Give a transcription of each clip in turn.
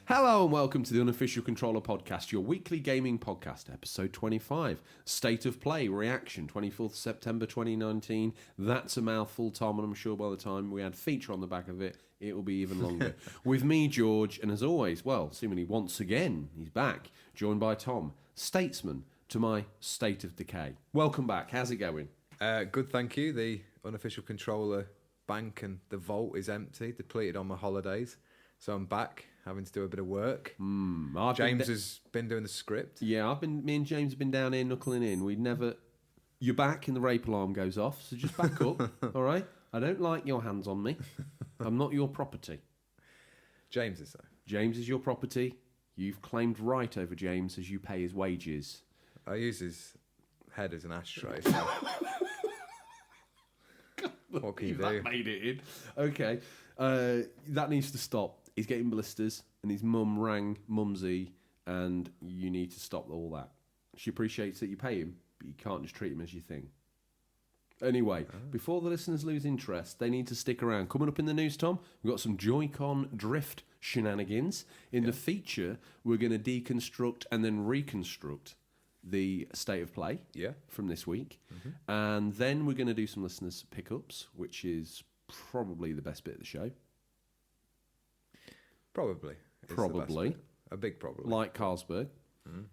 Hello and welcome to the Unofficial Controller Podcast, your weekly gaming podcast, episode 25. State of Play Reaction, 24th September 2019. That's a mouthful, Tom, and I'm sure by the time we add feature on the back of it, it will be even longer. With me, George, and as always, well, seemingly once again, he's back, joined by Tom, statesman to my state of decay. Welcome back. How's it going? Good, thank you. The Unofficial Controller bank and the vault is empty, depleted on my holidays. So I'm back, having to do a bit of work. James has been doing the script. Yeah, me and James have been down here knuckling in. You're back and the rape alarm goes off, so just back up, all right? I don't like your hands on me. I'm not your property. James is, though. James is your property. You've claimed right over James as you pay his wages. I use his head as an ashtray. So. What can you do? That made it in. Okay, that needs to stop. He's getting blisters, and his mum rang Mumsy, and you need to stop all that. She appreciates that you pay him, but you can't just treat him as your thing. Anyway, before the listeners lose interest, they need to stick around. Coming up in the news, Tom, we've got some Joy-Con drift shenanigans. In the feature, we're going to deconstruct and then reconstruct the state of play from this week. Mm-hmm. And then we're going to do some listeners' pickups, which is probably the best bit of the show. Probably. A big problem. Like Carlsberg. Mm.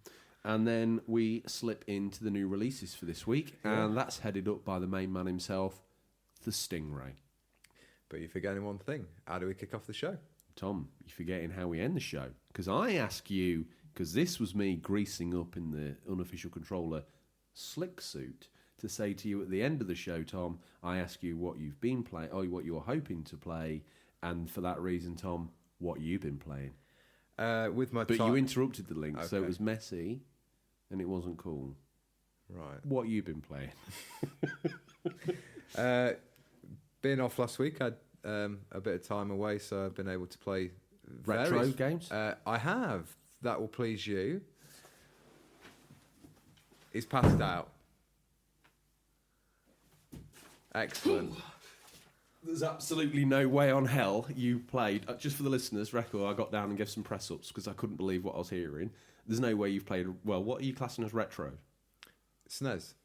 And then we slip into the new releases for this week, and that's headed up by the main man himself, the Stingray. But you're forgetting one thing. How do we kick off the show? Tom, you're forgetting how we end the show. Because I ask you, because this was me greasing up in the Unofficial Controller slick suit, to say to you at the end of the show, Tom, I ask you what you've been playing, or what you're hoping to play, and for that reason, Tom, what you've been playing. But you interrupted the link, so it was messy, and it wasn't cool. Right. What you been playing? Being off last week, I had a bit of time away, so I've been able to play retro games. I have. That will please you. He's passed out. Excellent. There's absolutely no way on hell you played. Just for the listeners' record, I got down and gave some press-ups because I couldn't believe what I was hearing. There's no way you've played... Well, what are you classing as retro? SNES.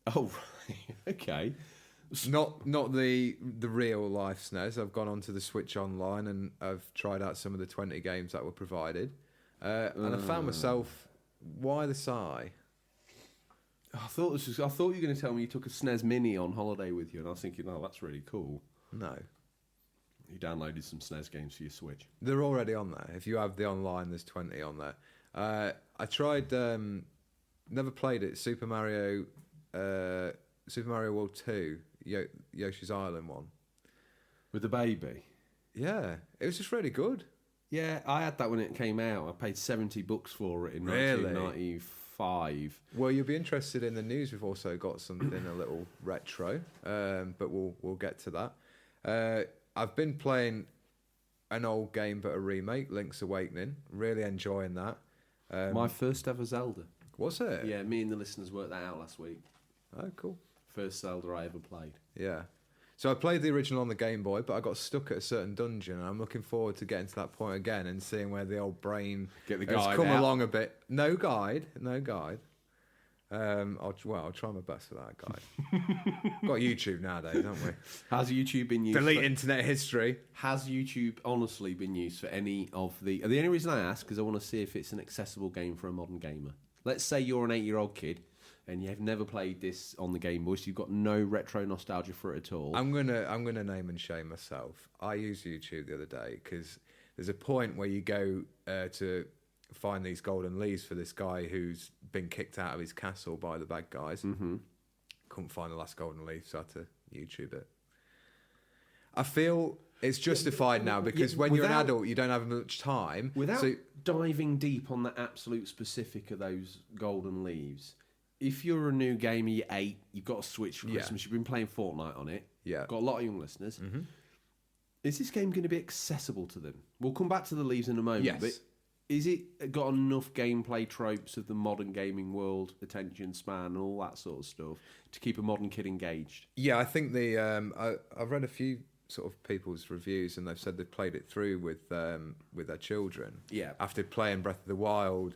Oh, right. Okay. Not the real-life SNES. I've gone onto the Switch Online and I've tried out some of the 20 games that were provided. And I found myself... Why the sigh? I thought you were going to tell me you took a SNES Mini on holiday with you, and I was thinking, oh, that's really cool. No. You downloaded some SNES games for your Switch. They're already on there. If you have the online, there's 20 on there. I tried, never played it, Super Mario World 2, Yoshi's Island one. With the baby? Yeah, it was just really good. Yeah, I had that when it came out. I paid $70 for it in 1995. Well, you'll be interested in the news. We've also got something a little retro, but we'll get to that. I've been playing an old game, but a remake, Link's Awakening. Really enjoying that. My first ever Zelda. Was it? Yeah, me and the listeners worked that out last week. Oh, cool. First Zelda I ever played. Yeah. So I played the original on the Game Boy, but I got stuck at a certain dungeon, and I'm looking forward to getting to that point again and seeing where the old brain has come along a bit. No guide. I'll try my best for that guide. Got YouTube nowadays, haven't we? Has YouTube been used? Delete internet history. Has YouTube honestly been used for any of the... The only reason I ask is I want to see if it's an accessible game for a modern gamer. Let's say you're an 8-year-old kid and you've never played this on the Game Boy, so you've got no retro nostalgia for it at all. I'm gonna name and shame myself. I used YouTube the other day because there's a point where you go to find these golden leaves for this guy who's been kicked out of his castle by the bad guys. Mm-hmm. Couldn't find the last golden leaf, so I had to YouTube it. I feel it's justified now because when you're an adult, you don't have much time. Without diving deep on the absolute specific of those golden leaves, if you're a new gamer, you're 8, you've got a Switch for Christmas, you've been playing Fortnite on it, got a lot of young listeners, is this game going to be accessible to them? We'll come back to the leaves in a moment, but is it got enough gameplay tropes of the modern gaming world, attention span and all that sort of stuff to keep a modern kid engaged? Yeah, I think I've read a few sort of people's reviews, and they've said they've played it through with their children. Yeah. After playing Breath of the Wild,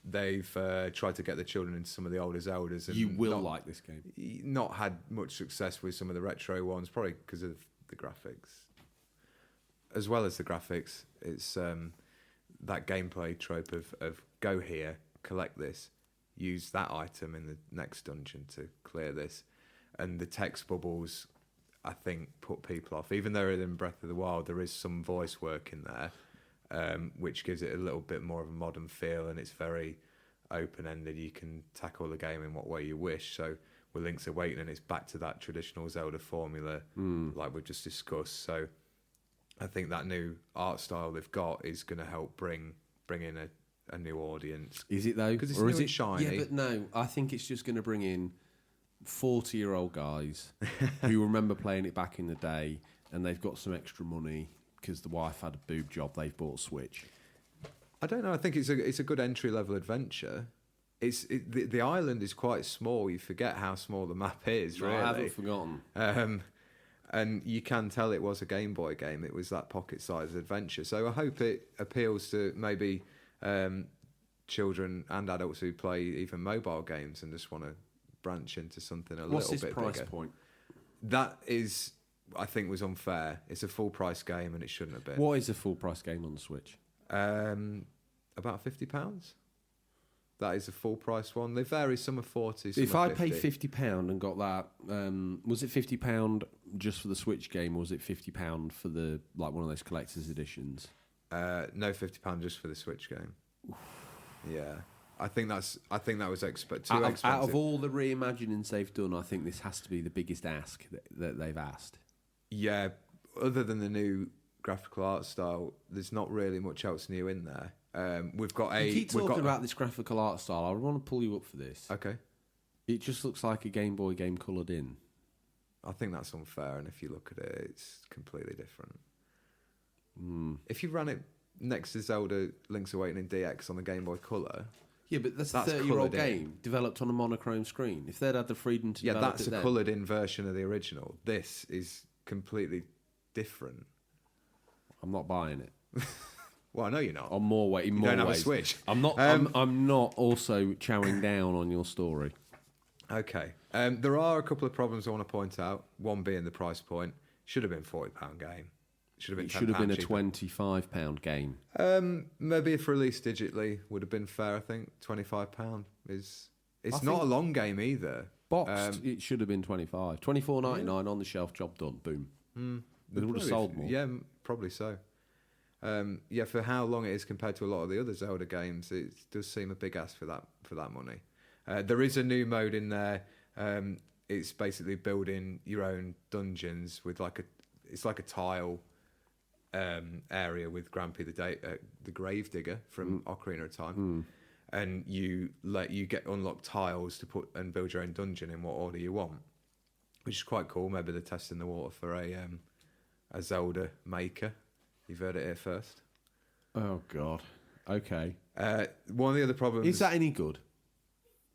they've tried to get the children into some of the older Zeldas. And You will like this game. not had much success with some of the retro ones, probably because of the graphics. As well as the graphics, it's that gameplay trope of go here, collect this, use that item in the next dungeon to clear this. And the text bubbles, I think, put people off. Even though in Breath of the Wild there is some voice work in there, which gives it a little bit more of a modern feel, and it's very open-ended. You can tackle the game in what way you wish. So with Link's Awakening, it's back to that traditional Zelda formula, like we've just discussed. So I think that new art style they've got is going to help bring in a new audience. Is it though? Because it's or new is and it shiny. Yeah, but no. I think it's just going to bring in 40-year-old guys who remember playing it back in the day, and they've got some extra money because the wife had a boob job. They've bought a Switch. I don't know. I think it's a good entry level adventure. The island is quite small. You forget how small the map is. Really, I haven't forgotten. And you can tell it was a Game Boy game. It was that pocket-sized adventure. So I hope it appeals to maybe children and adults who play even mobile games and just want to branch into something a little bit bigger. What's its price point? That is, I think, was unfair. It's a full-price game and it shouldn't have been. What is a full-price game on the Switch? About £50. That is a full-price one. They vary. Some are 40. Some If are I 50. paid £50 and got that, was it £50 just for the Switch game, or was it £50 for the one of those collector's editions? No, £50 just for the Switch game. Yeah, I think that was too expensive. Out of all the reimaginings they've done, I think this has to be the biggest ask that they've asked. Yeah, other than the new graphical art style, there's not really much else new in there. We've got You keep talking about this graphical art style. I want to pull you up for this. Okay. It just looks like a Game Boy game coloured in. I think that's unfair, and if you look at it, it's completely different. Mm. If you ran it next to Zelda Link's Awakening DX on the Game Boy Color... Yeah, but that's a 30-year-old game developed on a monochrome screen. If they'd had the freedom to develop that's it a coloured-in version of the original. This is completely different. I'm not buying it. Well, I know you're not. I'm more waiting. You more don't have a ways. Switch. I'm not. I'm not also chowing down on your story. Okay. There are a couple of problems I want to point out. One being the price point. Should have been £40 game. Should have been a cheaper. £25 game. Maybe if released digitally would have been fair. I think £25 is. It's not a long game either. Boxed, it should have been £25. $24.99 on the shelf. Job done. Boom. They would have sold more. Yeah, probably so. For how long it is compared to a lot of the other Zelda games, it does seem a big ask for that money. There is a new mode in there. It's basically building your own dungeons with it's like a tile area with Grampy the Grave Digger from Ocarina of Time, and you get unlocked tiles to put and build your own dungeon in what order you want, which is quite cool. Maybe they're testing the water for a Zelda maker. You've heard it here first. Oh God. Okay. One of the other problems Is that any good?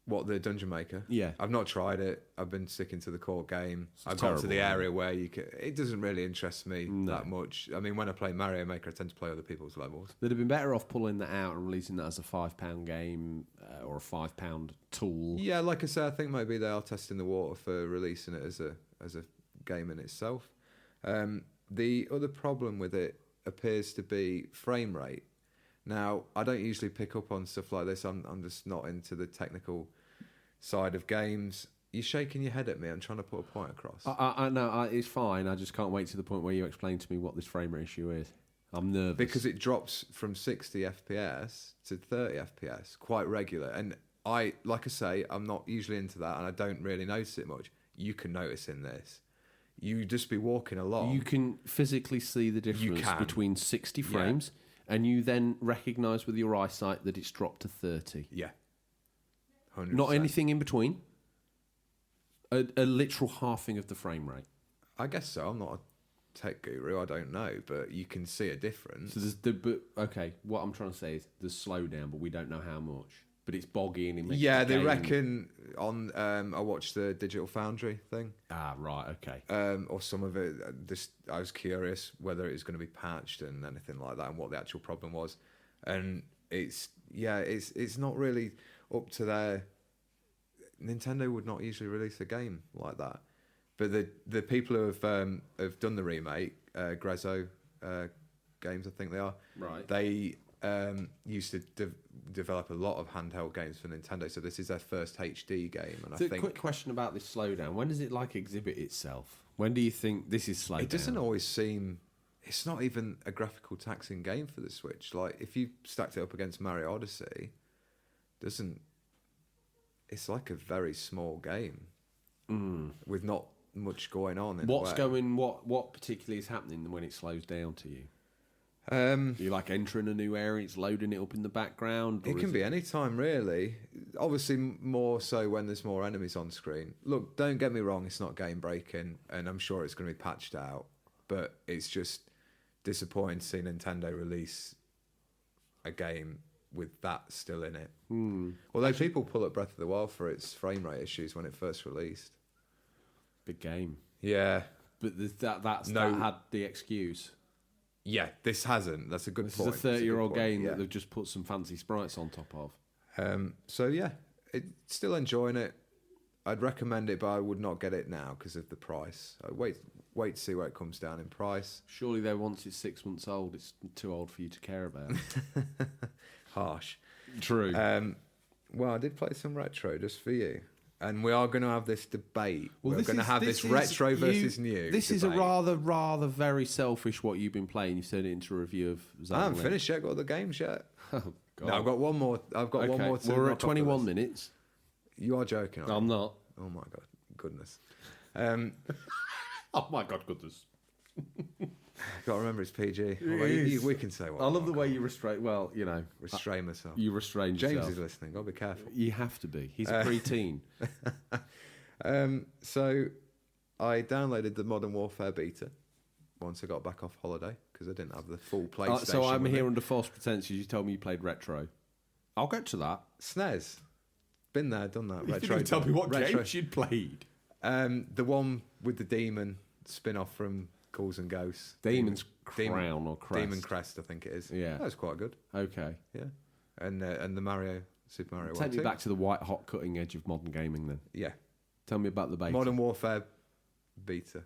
What, the Dungeon Maker? Yeah. I've not tried it. I've been sticking to the core game. I've got terrible, to the area where it doesn't really interest me that much. I mean, when I play Mario Maker, I tend to play other people's levels. They'd have been better off pulling that out and releasing that as a £5 game or a £5 tool. Yeah, like I say, I think maybe they are testing the water for releasing it as a game in itself. The other problem with it appears to be frame rate. Now, I don't usually pick up on stuff like this. I'm just not into the technical side of games. You're shaking your head at me. I'm trying to put a point across. I know, it's fine. I just can't wait to the point where you explain to me what this frame rate issue is. I'm nervous. Because it drops from 60 FPS to 30 FPS quite regular. And like I say, I'm not usually into that and I don't really notice it much. You can notice in this. You just be walking along. You can physically see the difference between 60 frames and you then recognise with your eyesight that it's dropped to 30. Yeah. 100%. Not anything in between. A literal halving of the frame rate. I guess so. I'm not a tech guru. I don't know, but you can see a difference. So okay, what I'm trying to say is there's slowdown, but we don't know how much. but it's boggy and it makes Yeah, the they game... reckon on. I watched the Digital Foundry thing. Ah, right, okay. Or some of it. I was curious whether it was going to be patched and anything like that, and what the actual problem was. And it's not really up to their. Nintendo would not usually release a game like that, but the people who have done the remake, Grezzo Games, I think they are. Right. They used to develop a lot of handheld games for Nintendo, so this is their first HD game. And So, quick question about this slowdown. When does it exhibit itself? When do you think this is slowed down? It doesn't always seem. It's not even a graphical taxing game for the Switch. Like if you stacked it up against Mario Odyssey, it's like a very small game with not much going on. What particularly is happening when it slows down to you? You like entering a new area, it's loading it up in the background? It can be any time, really. Obviously, more so when there's more enemies on screen. Look, don't get me wrong, it's not game breaking, and I'm sure it's going to be patched out. But it's just disappointing to see Nintendo release a game with that still in it. Although people pull up Breath of the Wild for its frame rate issues when it first released. Big game. Yeah. But that had the excuse. Yeah, this hasn't. That's a good point. This is a 30-year-old game that they've just put some fancy sprites on top of. So yeah, still enjoying it. I'd recommend it, but I would not get it now because of the price. I'd wait to see where it comes down in price. Surely though, once it's 6 months old, it's too old for you to care about. Harsh. True. Well, I did play some retro just for you. And we are going to have this debate. Well, we're going to have this retro versus new. This debate. is a rather very selfish what you've been playing. You've turned it into a review of Zelda. I haven't finished yet. Got the games yet? Oh, God. No, I've got one more. One more. We're at 21 minutes. You are joking. Aren't I'm you? not. Oh my God, goodness. Oh my God, goodness. Got to remember it's PG. We can say what. I love the way you restrain. Well, you know, restrain myself. You restrain James yourself. is listening. Got to be careful. You have to be. He's a pre-teen. So I downloaded the Modern Warfare beta once I got back off holiday because I didn't have the full PlayStation. So I'm here under false pretenses. You told me you played retro. I'll get to that. SNES. Been there, done that. You Retro. didn't tell me what retro. games you'd played. The one with the demon spin-off from Ghouls and Ghosts. Demon's Crown or Crest. Demon Crest, I think it is. Yeah. That was quite good. Okay. Yeah. And the Super Mario Take me 1, back to the white-hot cutting edge of modern gaming then. Yeah. Tell me about the beta. Modern Warfare beta,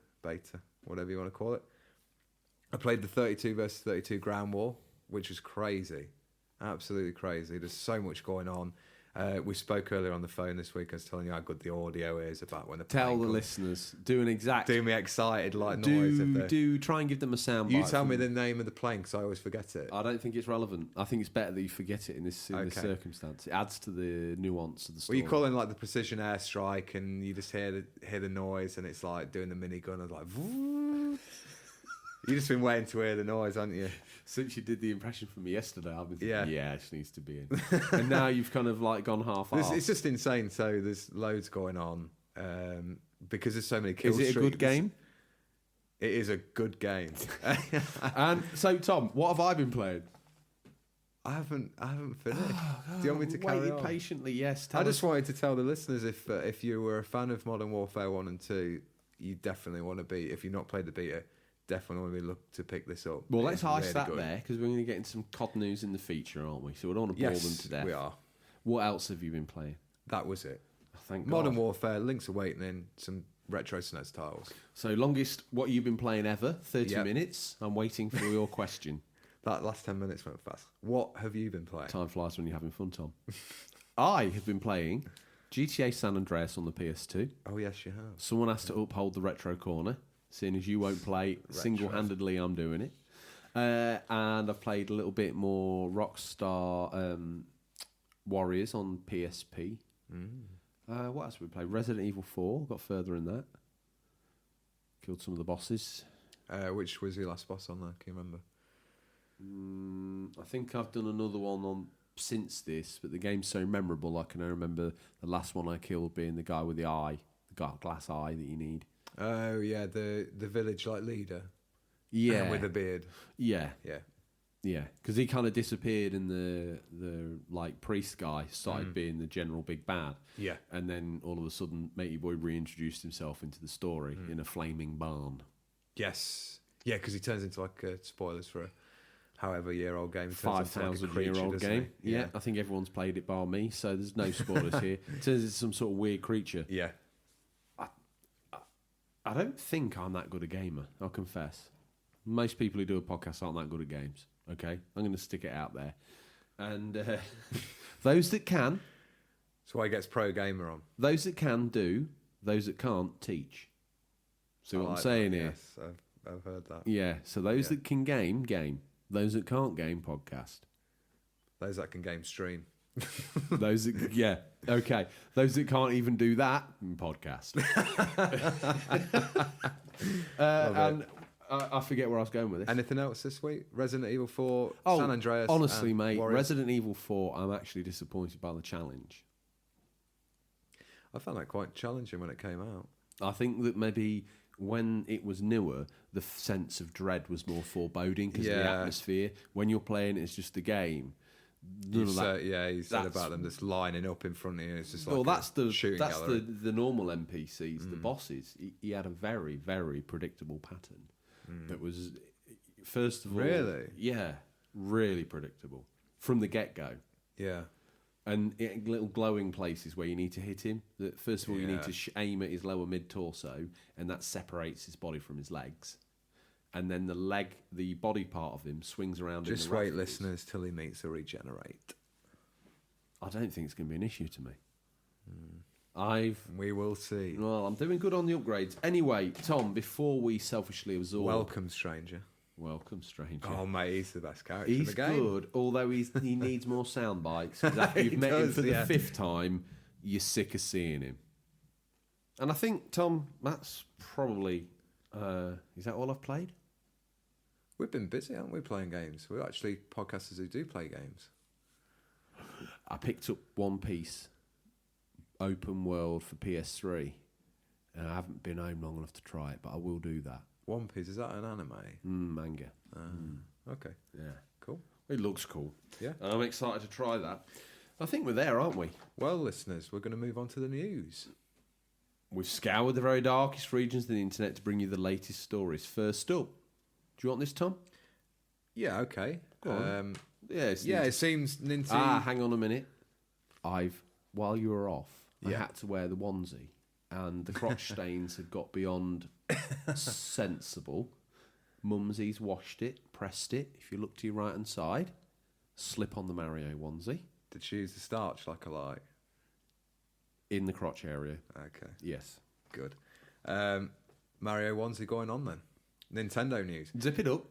whatever you want to call it. I played the 32 versus 32 ground war, which was crazy. Absolutely crazy. There's so much going on. We spoke earlier on the phone this week. I was telling you how good the audio is about when the Tell the listeners. Do an exact. Do me excited like noise. Do try and give them a sound. You tell me the name of the plane because I always forget it. I don't think it's relevant. I think it's better that you forget it in this circumstance. It adds to the nuance of the story. Well, you call in like the precision airstrike, and you just hear the noise, and it's like doing the minigun. And like, you've just been waiting to hear the noise, haven't you? Since you did the impression for me yesterday, I've been thinking, yeah, it needs to be in. And now you've kind of like gone half-half. It's just insane. So there's loads going on because there's so many kill streaks. Is it a good game? It is a good game. And so, Tom, what have I been playing? I haven't finished. Do you want me to carry on? Patiently, yes. I just wanted to tell the listeners if you were a fan of Modern Warfare 1 and 2, you definitely want to be. If you've not played the beta, definitely want to look to pick this up. Well, let's ice that there because we're going to get into some COD news in the feature, aren't we? So we don't want to bore them to death. We are. What else have you been playing? That was it. Oh, thank God. Modern Warfare, Link's Awakening, some retro SNES titles. So longest what you've been playing ever? 30 minutes. I'm waiting for your question. That last 10 minutes went fast. What have you been playing? Time flies when you're having fun, Tom. I have been playing GTA San Andreas on the PS2. Oh yes, you have. Someone has to uphold the retro corner. Seeing as you won't play single-handedly, I'm doing it. And I've played a little bit more Rockstar Warriors on PSP. What else have we played? Resident Evil 4, got further in that. Killed some of the bosses. Which was your last boss on there? Can you remember? I think I've done another one on since this, but the game's so memorable I can only remember the last one I killed being the guy with the eye, the glass eye that you need. Oh yeah, the village like leader. Yeah, with a beard. Yeah. Yeah, because he kind of disappeared, and the like priest guy started being the general big bad. Yeah. And then all of a sudden, Matey Boy reintroduced himself into the story in a flaming barn. Yes. Yeah, because he turns into like spoilers for a however-year-old game. 5,000-year-old game. Yeah, I think everyone's played it bar me, so there's no spoilers here. It turns into some sort of weird creature. Yeah. I don't think I'm that good a gamer, I'll confess. Most people who do a podcast aren't that good at games, okay? I'm going to stick it out there. And those that can... That's why he gets Pro Gamer on. Those that can do, those that can't teach. See what I'm saying here? Yes, I've heard that. Yeah, so those that can game. Those that can't game, podcast. Those that can game, stream. Those that, yeah, okay. Those that can't even do that, podcast. And I forget where I was going with this. Anything else this week? Resident Evil 4, Oh, San Andreas. honestly, mate, Warriors. Resident Evil 4, I'm actually disappointed by the challenge. I found that quite challenging when it came out. I think that maybe when it was newer, the sense of dread was more foreboding because of the atmosphere. When you're playing it, it's just a game. You said about them just lining up in front of you. It's just like that's the gallery. the normal NPCs, the bosses. He had a very, very predictable pattern that was, first of all, really predictable from the get-go. Yeah. And little glowing places where you need to hit him. That first of all, you need to aim at his lower mid-torso, and that separates his body from his legs. And then the body part of him swings around. Just wait, listeners, till he meets a regenerate. I don't think it's going to be an issue to me. We will see. Well, I'm doing good on the upgrades. Anyway, Tom, before we selfishly absorb... Welcome, stranger. Welcome, stranger. Oh, mate, he's the best character in the game. He's good, although he needs more sound bites. Because after you've met him for the fifth time, you're sick of seeing him. And I think, Tom, that's probably... is that all I've played? We've been busy, haven't we, playing games? We're actually podcasters who do play games. I picked up One Piece open world for PS3, and I haven't been home long enough to try it, but I will do that. One Piece, is that an anime? Manga. Okay. Yeah. Cool. It looks cool. Yeah. And I'm excited to try that. I think we're there, aren't we? Well, listeners, we're going to move on to the news. We've scoured the very darkest regions of the internet to bring you the latest stories. First up, do you want this, Tom? Yeah, okay. Go on. It seems Nintendo... hang on a minute. While you were off, I had to wear the onesie, and the crotch stains had got beyond sensible. Mumsy's washed it, pressed it. If you look to your right-hand side, slip on the Mario onesie. Did she use the starch like I like? In the crotch area. Okay. Yes. Good. Mario onesie going on then. Nintendo news. Zip it up.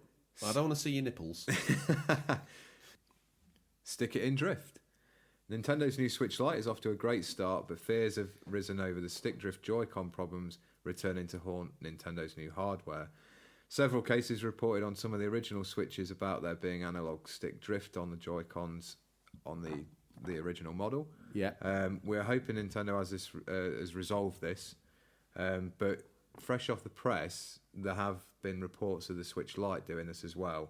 I don't want to see your nipples. Stick it in drift. Nintendo's new Switch Lite is off to a great start, but fears have risen over the stick drift Joy-Con problems returning to haunt Nintendo's new hardware. Several cases reported on some of the original Switches about there being analog stick drift on the Joy-Cons on the original model. Yeah. We're hoping Nintendo has resolved this, but fresh off the press, there have been reports of the Switch Lite doing this as well.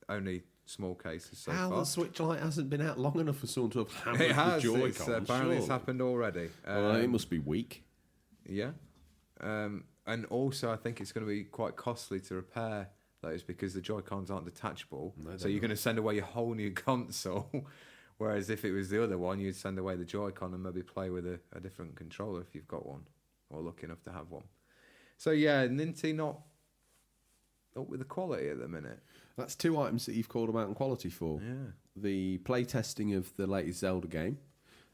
Only small cases so far. The Switch Lite hasn't been out long enough for someone to have hammered It has. the Joy-Cons. Apparently it's happened already. It must be weak. Yeah. And also I think it's going to be quite costly to repair those because the Joy-Cons aren't detachable. No, so you're going to send away your whole new console. Whereas if it was the other one, you'd send away the Joy-Con and maybe play with a different controller if you've got one or lucky enough to have one. So yeah, Ninty not up with the quality at the minute. That's two items that you've called them out in quality for. Yeah. The playtesting of the latest Zelda game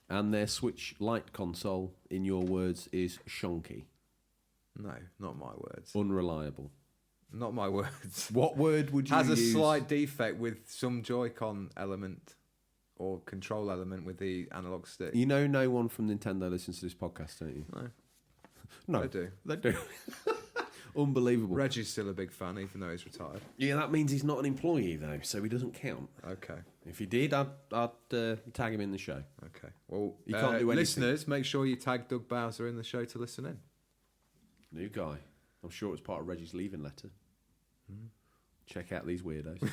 and their Switch Lite console, in your words, is shonky. No, not my words. Unreliable. Not my words. What word would you use? Has a slight defect with some Joy-Con element or control element with the analog stick. You know no one from Nintendo listens to this podcast, don't you? No. No. They do. They do. Unbelievable. Reggie's still a big fan, even though he's retired. Yeah, that means he's not an employee, though, so he doesn't count. Okay. If he did, I'd tag him in the show. Okay. Well, you can't do anything. Listeners, make sure you tag Doug Bowser in the show to listen in. New guy. I'm sure it's part of Reggie's leaving letter. Check out these weirdos. Do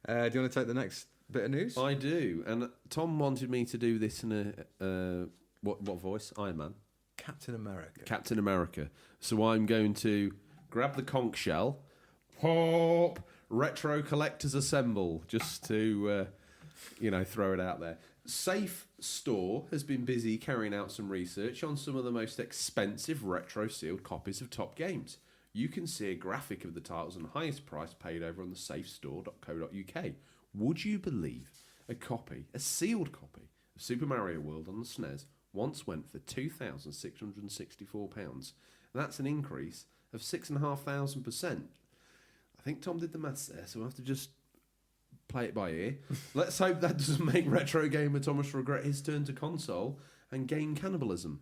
you want to take the next bit of news? I do. And Tom wanted me to do this in a... what voice? Iron Man. Captain America. Captain America. So I'm going to grab the conch shell. Pop! Retro collectors assemble. Just to, throw it out there. Safe Store has been busy carrying out some research on some of the most expensive retro sealed copies of top games. You can see a graphic of the titles and the highest price paid over on the safestore.co.uk. Would you believe a sealed copy of Super Mario World on the SNES once went for £2,664? That's an increase of 6,500%. I think Tom did the maths there, so we'll have to just play it by ear. Let's hope that doesn't make retro gamer Thomas regret his turn to console and game cannibalism.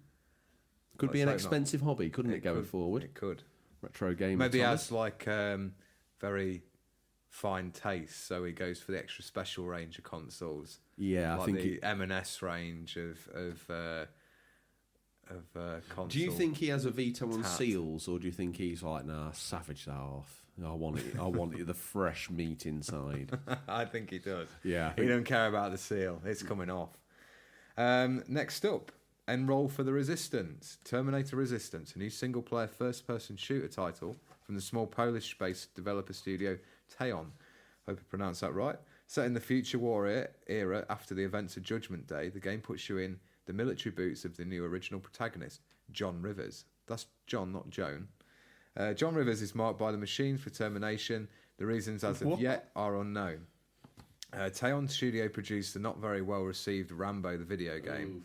Could be an expensive hobby, couldn't it, going forward? It could. Retro gamer Maybe Thomas. has like very fine taste, so he goes for the extra special range of consoles. Yeah, like I think the M&S range of consoles. Do you think he has a veto on seals, or do you think he's like, nah, savage that off? I want it the fresh meat inside. I think he does. Yeah, he don't care about the seal. It's coming off. Next up, enroll for the Resistance. Terminator Resistance, a new single-player first-person shooter title from the small Polish-based developer studio Teon. Hope I pronounced that right. Set in the future war era after the events of Judgment Day, the game puts you in the military boots of the new original protagonist, John Rivers. That's John, not Joan. John Rivers is marked by the machines for termination. The reasons as of yet are unknown. Teon Studio produced the not very well received Rambo the video game. Oof.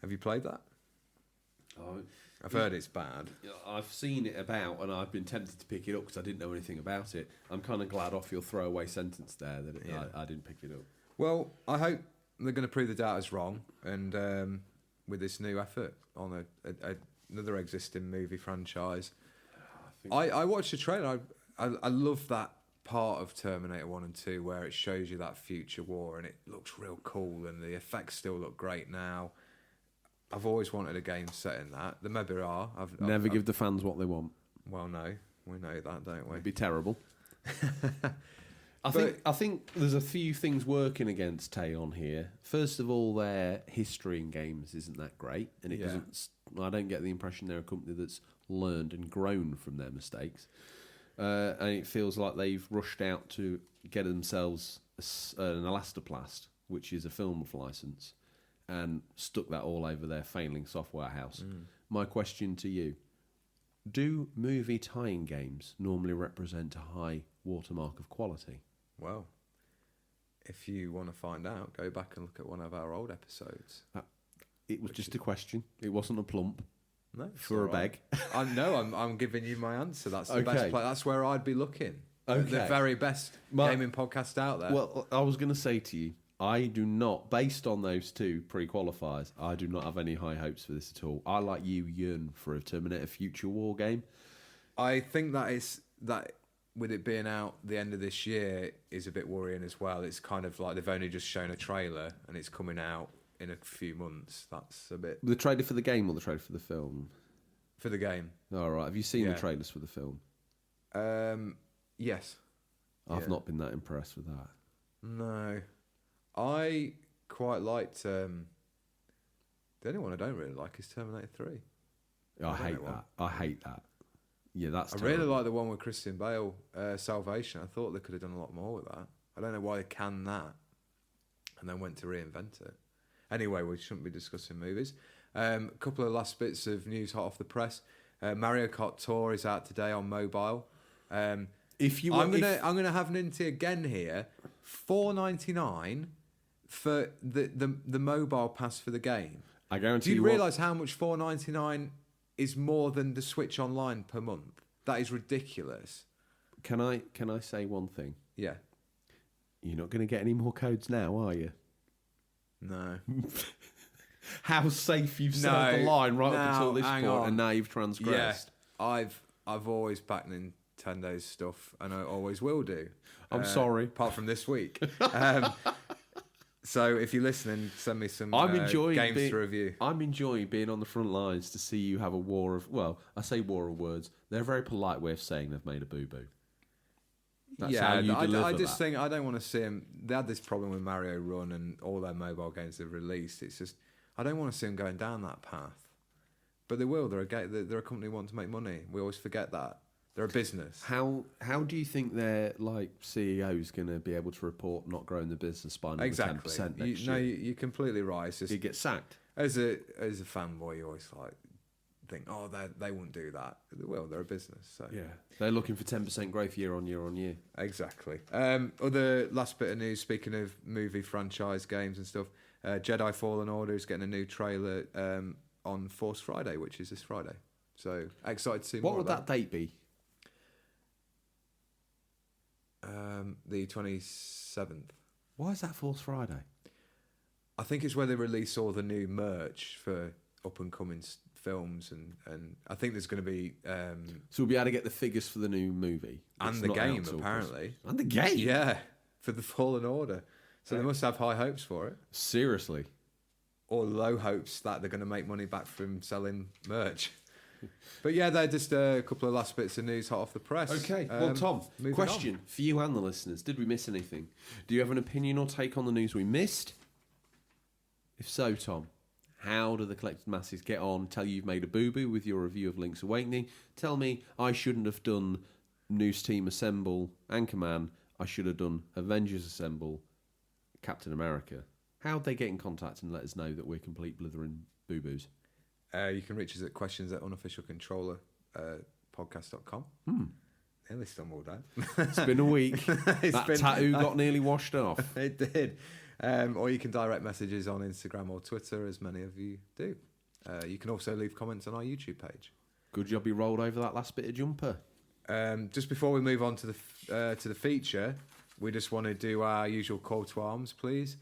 Have you played that? I've heard it's bad. I've seen it about, and I've been tempted to pick it up because I didn't know anything about it. I'm kind of glad off your throwaway sentence there that I didn't pick it up. Well, I hope they're going to prove the doubters wrong, and with this new effort on another existing movie franchise. I watched the trailer. I love that part of Terminator 1 and 2 where it shows you that future war, and it looks real cool, and the effects still look great now. I've always wanted a game set in that. There maybe are. Never give the fans what they want. Well, no. We know that, don't we? It'd be terrible. I think there's a few things working against Teon here. First of all, their history in games isn't that great, and it doesn't. I don't get the impression they're a company that's learned and grown from their mistakes. And it feels like they've rushed out to get themselves an Elastoplast, which is a film license, and stuck that all over their failing software house. My question to you, do movie tie-in games normally represent a high watermark of quality? Well, if you want to find out, go back and look at one of our old episodes. It was just a question. It wasn't a plump. No, for a beg. I'm giving you my answer. That's the best play. That's where I'd be looking. Okay. The very best gaming podcast out there. Well, I was going to say to you, I do not, based on those two pre-qualifiers, I do not have any high hopes for this at all. I, like you, yearn for a Terminator Future War game. I think that with it being out the end of this year is a bit worrying as well. It's kind of like they've only just shown a trailer and it's coming out in a few months. That's a bit... The trailer for the game or the trailer for the film? For the game. All right. Have you seen the trailers for the film? Yes. I've not been that impressed with that. No. I quite liked... the only one I don't really like is Terminator 3. I hate that. I hate that. Yeah, that's I really like the one with Christian Bale, Salvation. I thought they could have done a lot more with that. I don't know why they canned that and then went to reinvent it. Anyway, we shouldn't be discussing movies. A couple of last bits of news hot off the press. Mario Kart Tour is out today on mobile. I'm gonna have Ninty again here. $4.99 for the mobile pass for the game. I guarantee. Do you realise how much $4.99 is more than the Switch Online per month? That is ridiculous. Can I say one thing? Yeah. You're not going to get any more codes now, are you? No. How safe you've set the line right up until this point, and now you've transgressed. Yeah, I've always backed Nintendo's stuff, and I always will do. I'm sorry. Apart from this week. So if you're listening, send me some games to review. I'm enjoying being on the front lines to see you have a war of... Well, I say war of words. They're a very polite way of saying they've made a boo-boo. That's how you deliver I just that. think I don't want to see them. They had this problem with Mario Run and all their mobile games they've released. It's just I don't want to see them going down that path. But they will. They're a company wanting to make money. We always forget that. They're a business. How do you think their CEO is going to be able to report not growing the business by another 10% next year? No, you're completely right. It's just, He gets sacked. as a fanboy, you always think, oh, they won't do that. They will. They're a business. So Yeah, they're looking for 10% growth year on year. exactly. Other last bit of news. Speaking of movie franchise games and stuff, Jedi Fallen Order is getting a new trailer on Force Friday, which is this Friday. So excited to see more. What would that date be? The 27th. Why is that Force Friday? I think it's where they release all the new merch for up and coming films, and I think there's going to be So we'll be able to get the figures for the new movie and It's the not game out till apparently, Christmas. And the game. yeah, for the Fallen Order. So they must have high hopes for it, Seriously. or low hopes that they're going to make money back from selling merch. But yeah, they're just a couple of last bits of news hot off the press. Okay. Well, Tom, moving question for you and the listeners: did we miss anything? Do you have an opinion or take on the news we missed? If so, Tom, how do the collected masses get on? Tell you you've made a boo-boo with your review of Link's Awakening. Tell me I shouldn't have done News Team Assemble Anchorman. I should have done Avengers Assemble Captain America. How'd they get in contact and let us know that we're complete blithering boo-boos? You can reach us at questions@unofficialcontroller podcast.com. Nearly stumbled that. It's been a week. Tattoo got nearly washed off. It did. Or you can direct messages on Instagram or Twitter, as many of you do. You can also leave comments on our YouTube page. Good job you rolled over that last bit of jumper. Just before we move on to the feature, we just want to do our usual call to arms, please.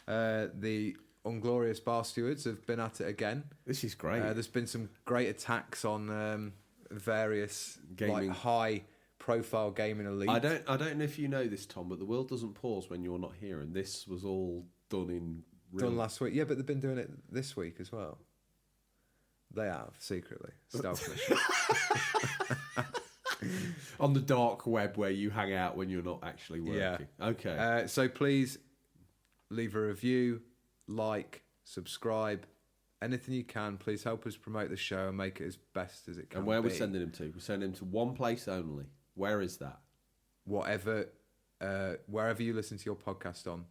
The Unglorious Bar Stewards have been at it again. This is great. There's been some great attacks on various Gaming. high-profile gaming elite. I don't know if you know this, Tom, but the world doesn't pause when you're not here, and this was all done last week. Yeah, but they've been doing it this week as well. They have, secretly. Stealth mission. on the dark web where you hang out when you're not actually working. Yeah. Okay. So please leave a review, subscribe, anything you can. Please help us promote the show and make it as best as it can And where be. are we sending him to? We're sending him to one place only. Where is that? Wherever you listen to your podcast on,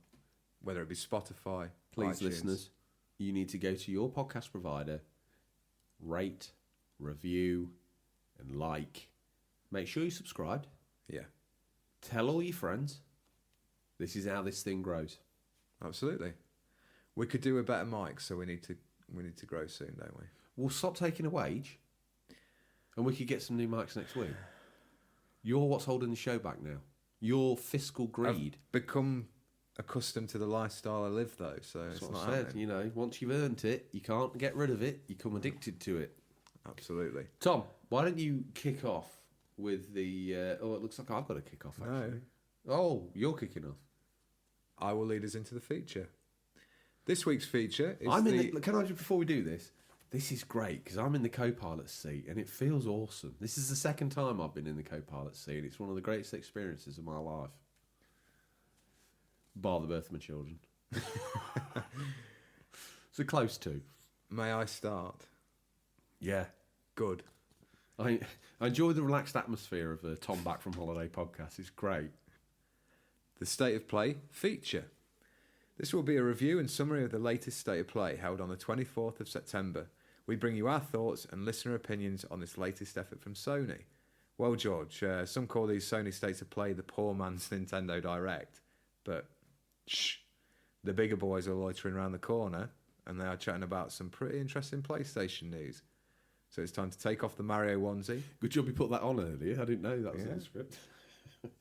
whether it be Spotify, Please, iTunes. listeners, you need to go to your podcast provider, rate, review, and like. Make sure you subscribed. Yeah, Tell all your friends. This is how this thing grows. absolutely. We could do a better mic, so we need to grow soon, don't we? We'll stop taking a wage, and we could get some new mics next week. You're what's holding the show back now. Your fiscal greed. I've become accustomed to the lifestyle I live, though, so That's it's what not I said. happening. You know, once you've earned it, you can't get rid of it. You become addicted to it. Absolutely. Tom, why don't you kick off with the... it looks like I've got to kick off, actually. No, Oh, you're kicking off. I will lead us into the feature. This week's feature is Can I just, before we do this, this is great because I'm in the co-pilot seat and it feels awesome. This is the second time I've been in the co-pilot seat and it's one of the greatest experiences of my life. Bar the birth of my children. So close to. May I start? Yeah. Good. I enjoy the relaxed atmosphere of the Tom Back from Holiday podcast. It's great. The State of Play feature. This will be a review and summary of the latest State of Play held on the 24th of September. We bring you our thoughts and listener opinions on this latest effort from Sony. Well, George, some call these Sony State of Play the poor man's Nintendo Direct. But, shh, the bigger boys are loitering around the corner and they are chatting about some pretty interesting PlayStation news. So it's time to take off the Mario onesie. Good job you put that on earlier. I didn't know that was in the script.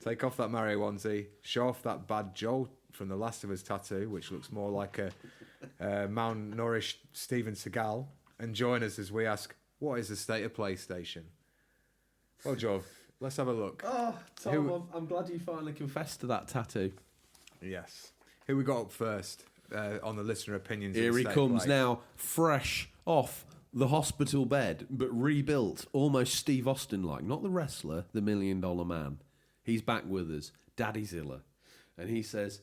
Take off that Mario onesie, show off that bad Joel from The Last of Us tattoo, which looks more like a malnourished Steven Seagal, and join us as we ask, what is the state of PlayStation? Well, Joe, let's have a look. Oh, Tom, I'm glad you finally confessed to that tattoo. Yes. Who we got up first on the listener opinions? Here of the he State of comes Play? now, fresh off the hospital bed, but rebuilt, almost Steve Austin-like. Not the wrestler, the $1 Million Man. He's back with us, Daddy Zilla. And he says,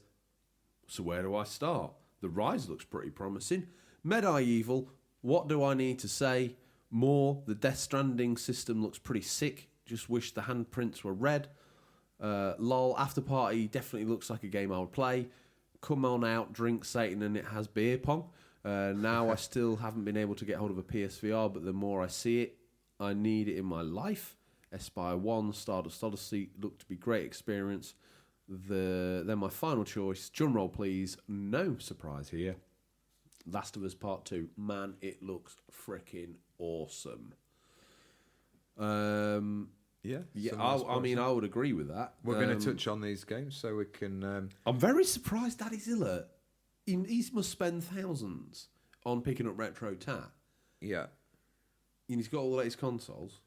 so where do I start? The Rise looks pretty promising. Medieval, what do I need to say? More, the Death Stranding system looks pretty sick. Just wish the handprints were red. LOL, After Party definitely looks like a game I would play. Come on out, drink Satan, and it has beer pong. Now I still haven't been able to get hold of a PSVR, but the more I see it, I need it in my life. Espire 1, Stardust Odyssey looked to be great experience. Then my final choice, drum roll please, no surprise here. Last of Us Part 2. Man, it looks freaking awesome. Yeah. I would agree with that. We're going to touch on these games so we can... I'm very surprised Daddy Zilla, he must spend thousands on picking up Retro Tat. Yeah. And he's got all the latest consoles.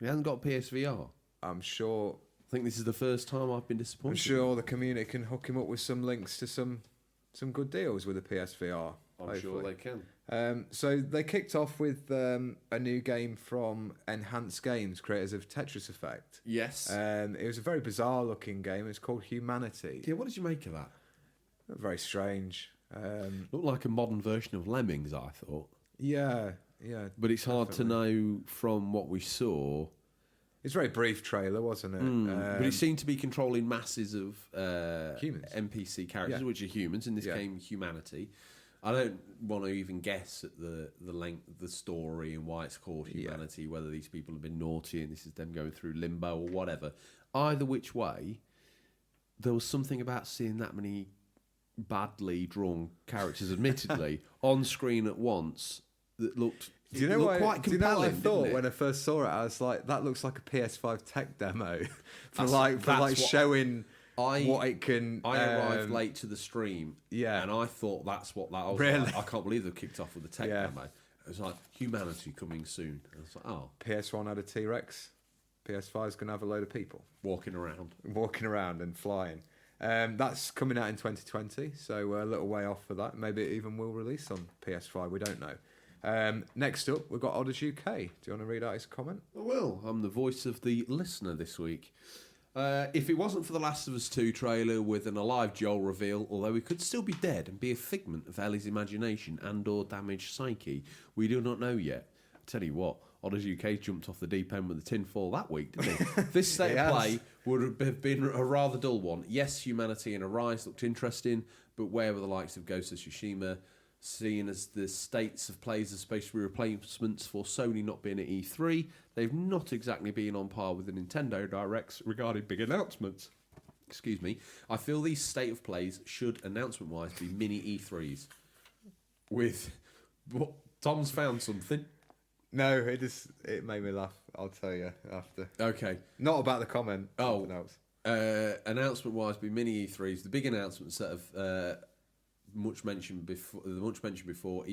He hasn't got PSVR. I'm sure... I think this is the first time I've been disappointed. I'm sure the community can hook him up with some links to some good deals with the PSVR. I'm sure they can. So they kicked off with a new game from Enhanced Games, creators of Tetris Effect. Yes. It was a very bizarre looking game. It's called Humanity. Yeah, what did you make of that? Very strange. Looked like a modern version of Lemmings, I thought. Yeah. But it's hard to know from what we saw. It's a very brief trailer, wasn't it? But it seemed to be controlling masses of humans. NPC characters, which are humans. In this game, humanity. I don't want to even guess at the length of the story and why it's called Humanity, whether these people have been naughty and this is them going through limbo or whatever. Either which way, there was something about seeing that many badly drawn characters, admittedly, on screen at once that looked... Do you know what I thought when I I first saw it? I was like, that looks like a PS5 tech demo for showing what it can. I arrived late to the stream, and I thought that's what that was. Really? Like, I can't believe they kicked off with the tech demo. It was like Humanity coming soon. And I was like, oh, PS1 had a T-Rex. PS5 is going to have a load of people walking around and flying. That's coming out in 2020, so a little way off for that. Maybe it even will release on PS5. We don't know. Next up, we've got Odders UK. Do you want to read out his comment? I will. I'm the voice of the listener this week. If it wasn't for the Last of Us 2 trailer with an alive Joel reveal, although he could still be dead and be a figment of Ellie's imagination and or damaged psyche, we do not know yet. I tell you what, Odders UK jumped off the deep end with the tinfoil that week, didn't he? This state of play would have been a rather dull one. Yes, Humanity and Arise looked interesting, but where were the likes of Ghost of Tsushima? Seeing as the states of plays are supposed to be replacements for Sony not being at E3, they've not exactly been on par with the Nintendo Directs regarding big announcements. Excuse me. I feel these state of plays should, announcement-wise, be mini E3s. With... What, Tom's found something. No, it made me laugh. I'll tell you after. Okay. Not about the comment. Oh. Announcement-wise, be mini E3s. The big announcements that have... much mentioned before. Do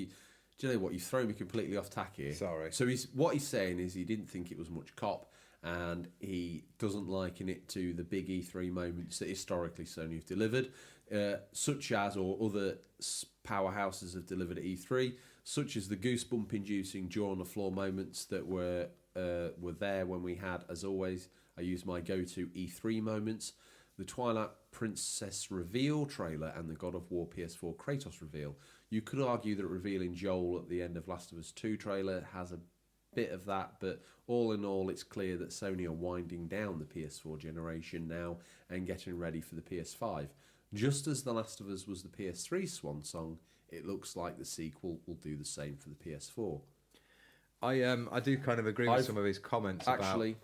you know what? You've thrown me completely off tack here. Sorry. So what he's saying is he didn't think it was much cop, and he doesn't liken it to the big E3 moments that historically Sony have delivered, such as or other powerhouses have delivered at E3, such as the goosebump-inducing jaw-on-the-floor moments that were there when we had, as always, I use my go-to E3 moments. The Twilight Princess reveal trailer and the God of War PS4 Kratos reveal. You could argue that revealing Joel at the end of Last of Us 2 trailer has a bit of that, but all in all, it's clear that Sony are winding down the PS4 generation now and getting ready for the PS5. Just as The Last of Us was the PS3 swan song, it looks like the sequel will do the same for the PS4. I do kind of agree with some of his comments actually,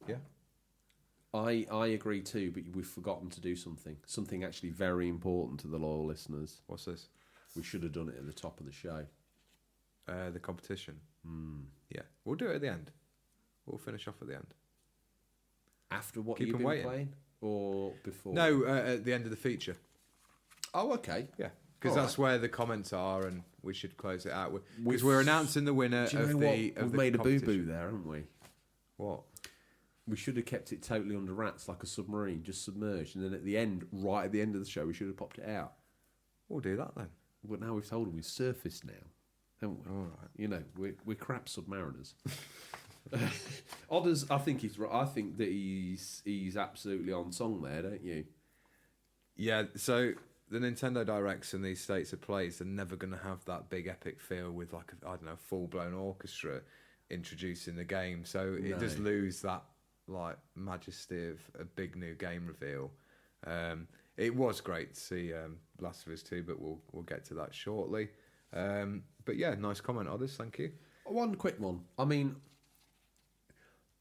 yeah. I agree too, but we've forgotten to do something actually very important to the loyal listeners. What's this? We should have done it at the top of the show. The competition. Yeah, we'll do it at the end. We'll finish off at the end. After what you've been playing, or before? No, at the end of the feature. Oh, okay. Yeah, because that's where the comments are, and we should close it out. Because we're announcing the winner of the. We've made a boo-boo there, haven't we? What? We should have kept it totally under wraps, like a submarine, just submerged, and then at the end, right at the end of the show, we should have popped it out. We'll do that then. But now we've told them we've surfaced now, haven't we? All right. You know, we're crap submariners. Odders, I think he's right. I think that he's absolutely on song there, don't you? Yeah, so the Nintendo Directs and these states of plays are never going to have that big epic feel with like I don't know, full-blown orchestra introducing the game. So it does lose that like majesty of a big new game reveal. It was great to see Last of Us 2, but we'll get to that shortly. But yeah, nice comment, Others. Thank you. One quick one. I mean,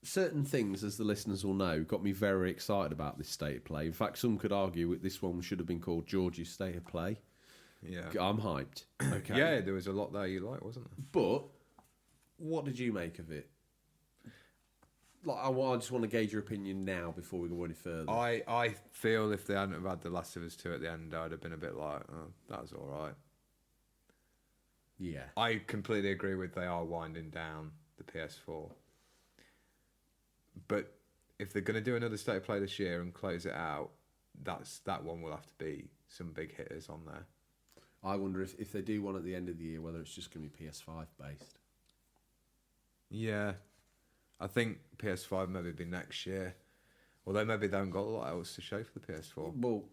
certain things, as the listeners will know, got me very excited about this state of play. In fact, some could argue that this one should have been called George's State of Play. Yeah, I'm hyped. Okay. Yeah, there was a lot there you liked, wasn't there? But what did you make of it? Like, I just want to gauge your opinion now before we go any further. I feel if they hadn't have had The Last of Us 2 at the end, I'd have been a bit like, oh, that was all right. Yeah. I completely agree with they are winding down the PS4. But if they're going to do another state of play this year and close it out, that one will have to be some big hitters on there. I wonder if they do one at the end of the year, whether it's just going to be PS5 based. Yeah. I think PS5 maybe be next year. Although maybe they haven't got a lot else to show for the PS4. Well,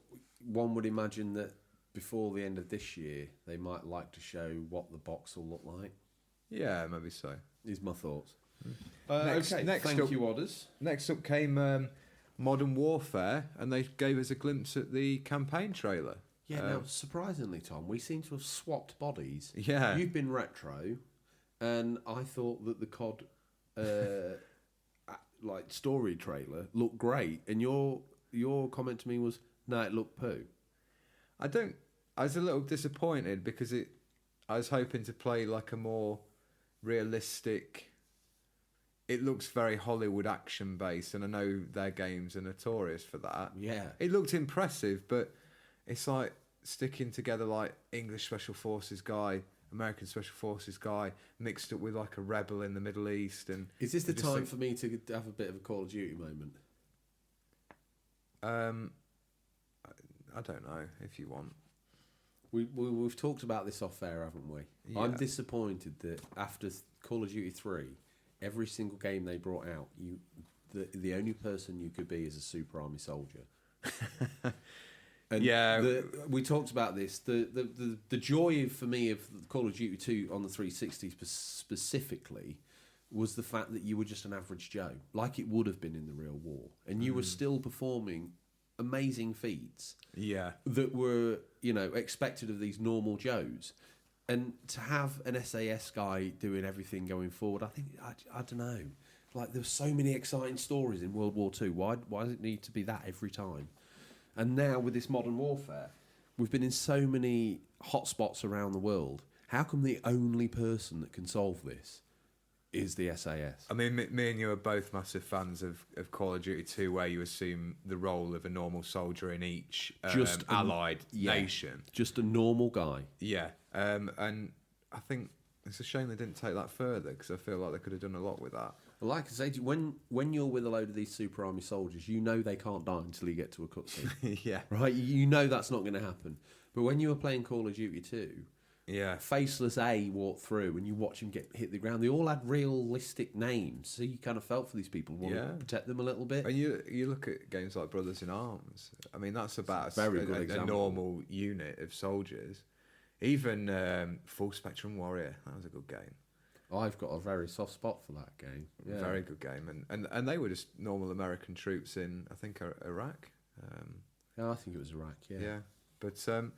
one would imagine that before the end of this year, they might like to show what the box will look like. Yeah, maybe so. Is my thoughts. Next thank up, you, Odders. Next up came Modern Warfare, and they gave us a glimpse at the campaign trailer. Yeah, now, surprisingly, Tom, we seem to have swapped bodies. Yeah. You've been retro, and I thought that the COD like story trailer looked great, and your comment to me was, no, it looked poo. I was a little disappointed because I was hoping to play like a more realistic. It looks very Hollywood action based, and I know their games are notorious for that. Yeah. It looked impressive, but it's like sticking together like English Special Forces guy, American Special Forces guy, mixed up with like a rebel in the Middle East. And is this the time for me to have a bit of a Call of Duty moment? I don't know if you want. We've talked about this off air, haven't we? Yeah. I'm disappointed that after Call of Duty 3, every single game they brought out, the only person you could be is a Super Army soldier. And yeah, we talked about this. The joy for me of Call of Duty 2 on the 360 specifically was the fact that you were just an average Joe, like it would have been in the real war, and you were still performing amazing feats. Yeah, that were expected of these normal Joes, and to have an SAS guy doing everything going forward, I think I don't know. Like there's so many exciting stories in World War II. Why does it need to be that every time? And now with this Modern Warfare, we've been in so many hotspots around the world. How come the only person that can solve this is the SAS? I mean, me and you are both massive fans of Call of Duty 2, where you assume the role of a normal soldier in each allied nation. Just a normal guy. Yeah, and I think it's a shame they didn't take that further, because I feel like they could have done a lot with that. Well, like I say, when you're with a load of these Super Army soldiers, you know they can't die until you get to a cutscene. Yeah. Right? You know that's not going to happen. But when you were playing Call of Duty 2, yeah, Faceless A walked through and you watch him hit the ground. They all had realistic names, so you kind of felt for these people, wanted to protect them a little bit. And you look at games like Brothers in Arms. I mean, that's about a normal unit of soldiers. Even Full Spectrum Warrior, that was a good game. I've got a very soft spot for that game. Yeah. Very good game, and they were just normal American troops in, I think, Iraq. I think it was Iraq. Yeah. Yeah, but so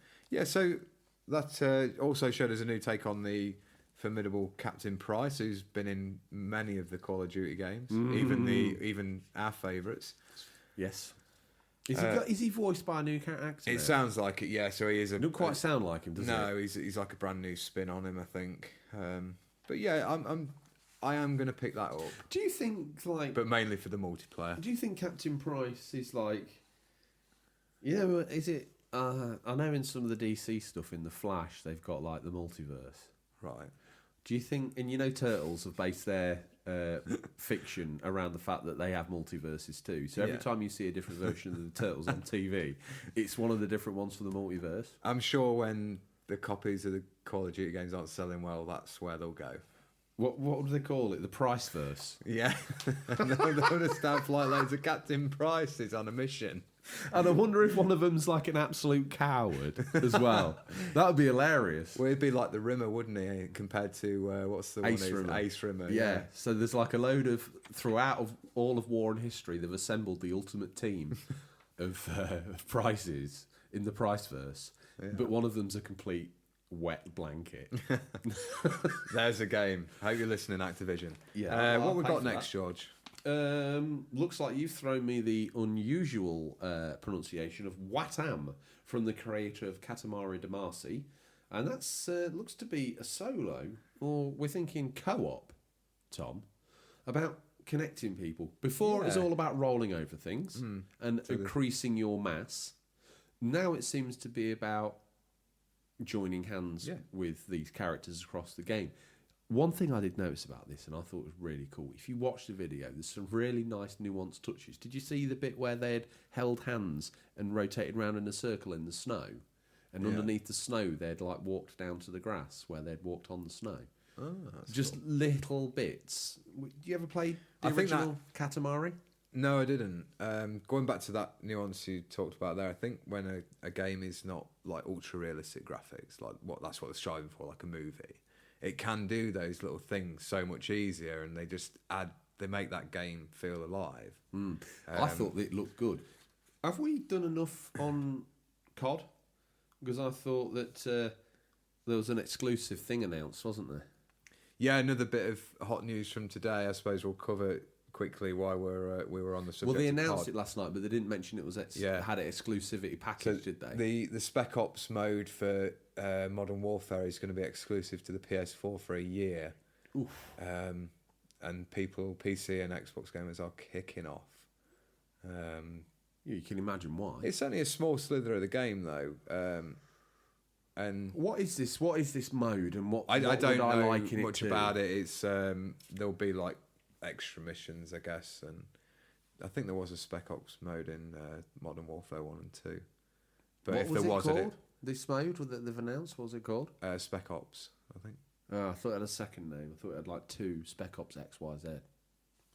that also showed us a new take on the formidable Captain Price, who's been in many of the Call of Duty games, even our favourites. Yes. Is he voiced by a new actor? It sounds like it. Yeah, so he is. Doesn't quite sound like him, does it? No, he's like a brand new spin on him, I think. But yeah, I am going to pick that up. Do you think but mainly for the multiplayer. Do you think Captain Price is like? Is it? I know in some of the DC stuff in the Flash they've got like the multiverse. Right. Do you think? And Turtles have based their fiction around the fact that they have multiverses too. So every time you see a different version of the Turtles on TV, it's one of the different ones for the multiverse. I'm sure when the copies of the Call of Duty games aren't selling well, that's where they'll go. What do they call it? The price verse. Yeah. They want to stamp like loads of Captain Price is on a mission. And I wonder if one of them's like an absolute coward as well. That would be hilarious. Well, he'd be like the Rimmer, wouldn't he? Compared to what's the Ace one? Rimmer. Ace Rimmer. Yeah. So there's like a load of throughout of all of War and History, they've assembled the ultimate team of prizes in the price verse, but one of them's a complete wet blanket. There's a game. Hope you're listening, Activision. Yeah. What we I'll got pay for next, that. George? Looks like you've thrown me the unusual pronunciation of Watam from the creator of Katamari Damacy, and that's looks to be a solo, or we're thinking co-op, Tom, about connecting people. Before it was Yeah. all about rolling over things and increasing your mass. Now it seems to be about joining hands with these characters across the game. One thing I did notice about this, and I thought was really cool, if you watch the video, there's some really nice nuanced touches. Did you see the bit where they had held hands and rotated around in a circle in the snow? And underneath the snow, they'd like walked down to the grass where they'd walked on the snow. Oh, that's Just cool. little bits. Do you ever play the I think that- original Katamari? No, I didn't. Going back to that nuance you talked about there, I think when a game is not like ultra realistic graphics, like that's what they're striving for, like a movie, it can do those little things so much easier, and they make that game feel alive. I thought it looked good. Have we done enough on COD? Because I thought that there was an exclusive thing announced, wasn't there? Yeah, another bit of hot news from today. I suppose we'll cover quickly why we were on the subject. Well, they of announced COD. it last night, but they didn't mention it was had an exclusivity package, did they? The Spec Ops mode for Modern Warfare is going to be exclusive to the PS4 for a year. Oof. And PC and Xbox gamers are kicking off. You can imagine why. It's only a small slither of the game, though. And What is this? What is this mode? And what I what don't would I know liken it much to? about it. It's there'll be like extra missions, I guess, and I think there was a Spec Ops mode in Modern Warfare 1 and 2. But What if was there it was called? This mode that they've announced, what was it called? Spec Ops, I think. Oh, I thought it had a second name. I thought it had like 2 Spec Ops XYZ.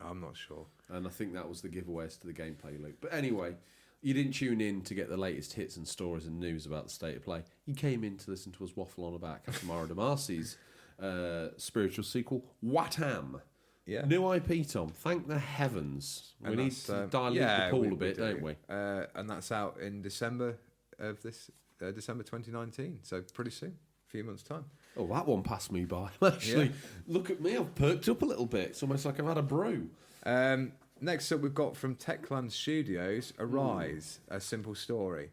I'm not sure. And I think that was the giveaways to the gameplay loop. But anyway, you didn't tune in to get the latest hits and stories and news about the state of play. You came in to listen to us waffle on about Katamari Damacy's spiritual sequel, Watam. Yeah. New IP, Tom. Thank the heavens. We And need that's, to dilute the pool a bit, do. don't we? And that's out in December of this December 2019. So pretty soon, a few months' time. Oh, that one passed me by. Actually, look at me. I've perked up a little bit. It's almost like I've had a brew. Next up, we've got from Techland Studios, Arise, A Simple Story.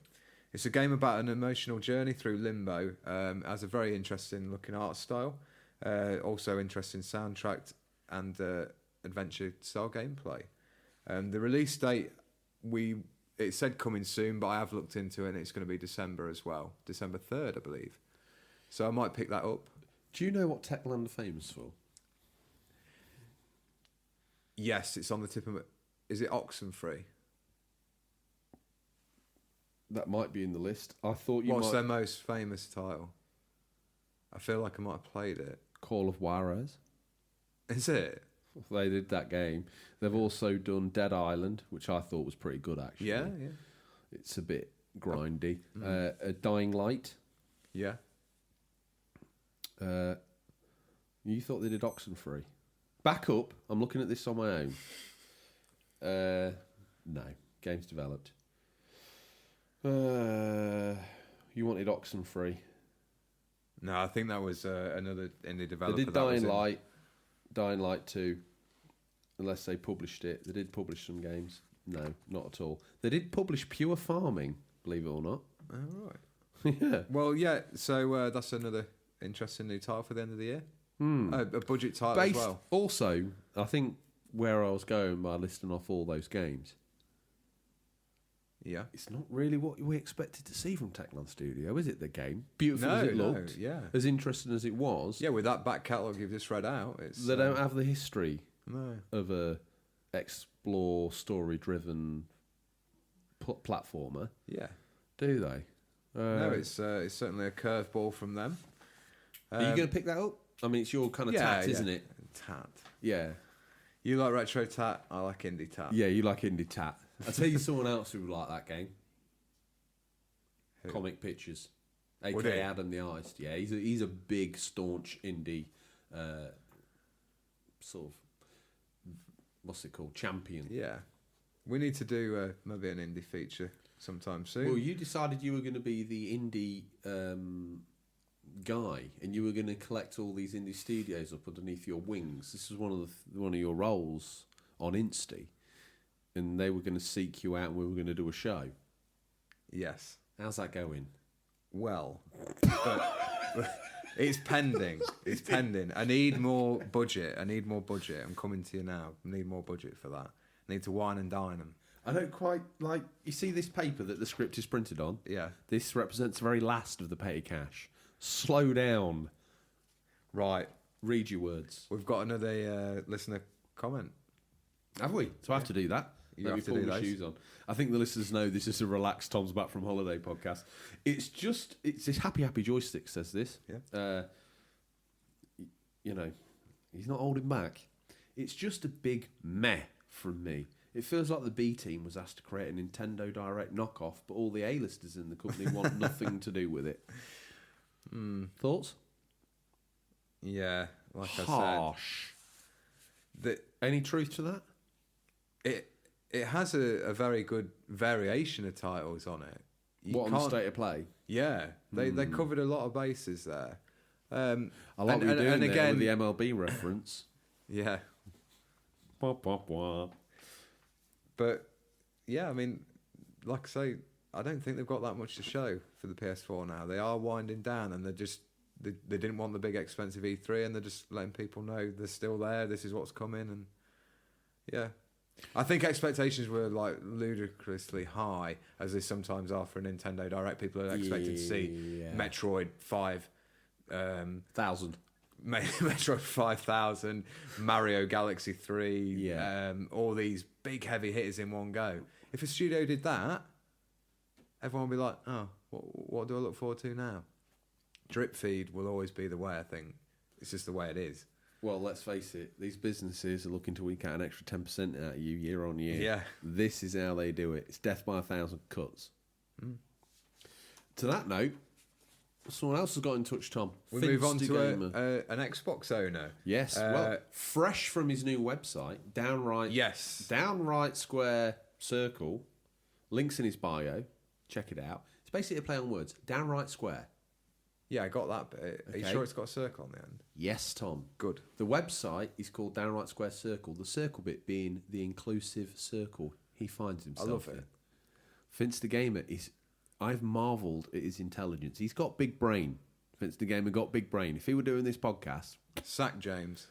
It's a game about an emotional journey through limbo. Has a very interesting looking art style. Also interesting soundtrack and adventure style gameplay. The release date, it said coming soon, but I have looked into it and it's going to be December as well. December 3rd, I believe. So I might pick that up. Do you know what Techland are famous for? Yes, it's on the tip of my... Is it Oxenfree? That might be in the list. I thought you What's might... their most famous title? I feel like I might have played it. Call of Juarez. Is it? They did that game. They've also done Dead Island, which I thought was pretty good, actually. Yeah. It's a bit grindy. A Dying Light. Yeah. You thought they did Oxenfree. Back up. I'm looking at this on my own. No. Game's developed. You wanted Oxenfree. No, I think that was another indie developer. They did Dying Light 2. Unless they published it. They did publish some games. No, not at all. They did publish Pure Farming, believe it or not. Oh, right. Yeah. Well, yeah, so that's another interesting new title for the end of the year. A budget title as well. Also, I think where I was going by listing off all those games, Yeah. it's not really what we expected to see from Techland Studio, is it, the game? Beautiful No, as it no, looked, yeah. as interesting as it was. Yeah, with that back catalogue you've just read out, it's... They don't have the history No. of a explore, story-driven platformer, Yeah. do they? No, it's certainly a curveball from them. Are you going to pick that up? I mean, it's your kind of tact, isn't it? tat. Yeah. You like retro tat, I like indie tat. Yeah, you like indie tat. I'll tell you someone else who would like that game. Who? Comic Pictures. Would he? A.K.A. Adam the Artist. Yeah, he's a big, staunch indie sort of, what's it called, champion. Yeah. We need to do maybe an indie feature sometime soon. Well, you decided you were going to be the indie guy, and you were going to collect all these indie studios up underneath your wings. This was one of your roles on Insty, and they were going to seek you out, and we were going to do a show. Yes. How's that going? Well, but it's pending. It's pending. I need more budget. I'm coming to you now. I need more budget for that. I need to wine and dine them. I don't quite like... You see this paper that the script is printed on? Yeah. This represents the very last of the petty cash. Slow down. Right. Read your words. We've got another listener comment. Have we? So I have to do that. You Let have me to pull do my those. shoes on. I think the listeners know this is a relaxed Tom's Back from Holiday podcast. It's this happy joystick says this. Yeah. You know, he's not holding back. It's just a big meh from me. It feels like the B team was asked to create a Nintendo Direct knockoff, but all the A-listers in the company want nothing to do with it. Thoughts? Yeah, like Harsh. I said. Any truth to that? It has a very good variation of titles on it. On the State of Play? Yeah, they covered a lot of bases there. I like what you're doing there again, with the MLB reference. Yeah. Wah, wah, wah. But, yeah, I mean, like I say, I don't think they've got that much to show for the PS4 now. They are winding down, and they didn't want the big expensive E3, and they're just letting people know they're still there, this is what's coming, and yeah. I think expectations were like ludicrously high, as they sometimes are for a Nintendo Direct. People are expected to see Metroid 5,000. Metroid 5000, Mario Galaxy 3, all these big heavy hitters in one go. If a studio did that, everyone would be like, oh, what do I look forward to now? Drip feed will always be the way, I think. It's just the way it is. Well, let's face it, these businesses are looking to eke out an extra 10% out of you year on year. Yeah. This is how they do it. It's death by 1,000 cuts. To that note, someone else has got in touch, Tom. We move on to an Xbox owner. Yes, well, fresh from his new website, Downright Square Circle, links in his bio, check it out. It's basically a play on words, Downright Square. Yeah, I got that bit. Are you sure it's got a circle on the end? Yes, Tom. Good. The website is called Downright Square Circle, the circle bit being the inclusive circle he finds himself I love in. it. Vince the Gamer is... I've marvelled at his intelligence. He's got big brain. Vince the Gamer got big brain. If he were doing this podcast... Sack James.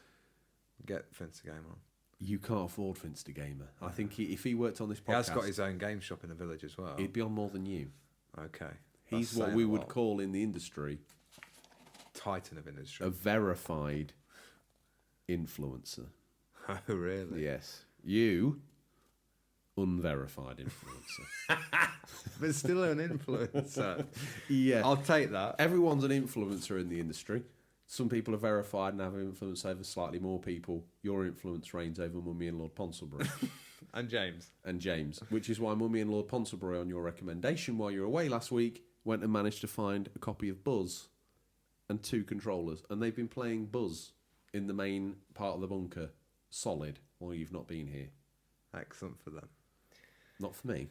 Get Vince the Gamer on. You can't afford Vince the Gamer. I think if he worked on this podcast... He has got his own game shop in the village as well. He'd be on more than you. Okay. He's what we would call in the industry... Titan of industry. A verified influencer. Oh, really? Yes. You... unverified influencer. But still an influencer. Yeah. I'll take that. Everyone's an influencer in the industry. Some people are verified and have influence over slightly more people. Your influence reigns over Mummy and Lord Ponsonbury. And James. Which is why Mummy and Lord Ponsonbury, on your recommendation while you were away last week, went and managed to find a copy of Buzz and 2 controllers. And they've been playing Buzz in the main part of the bunker solid while you've not been here. Excellent for them. Not for me.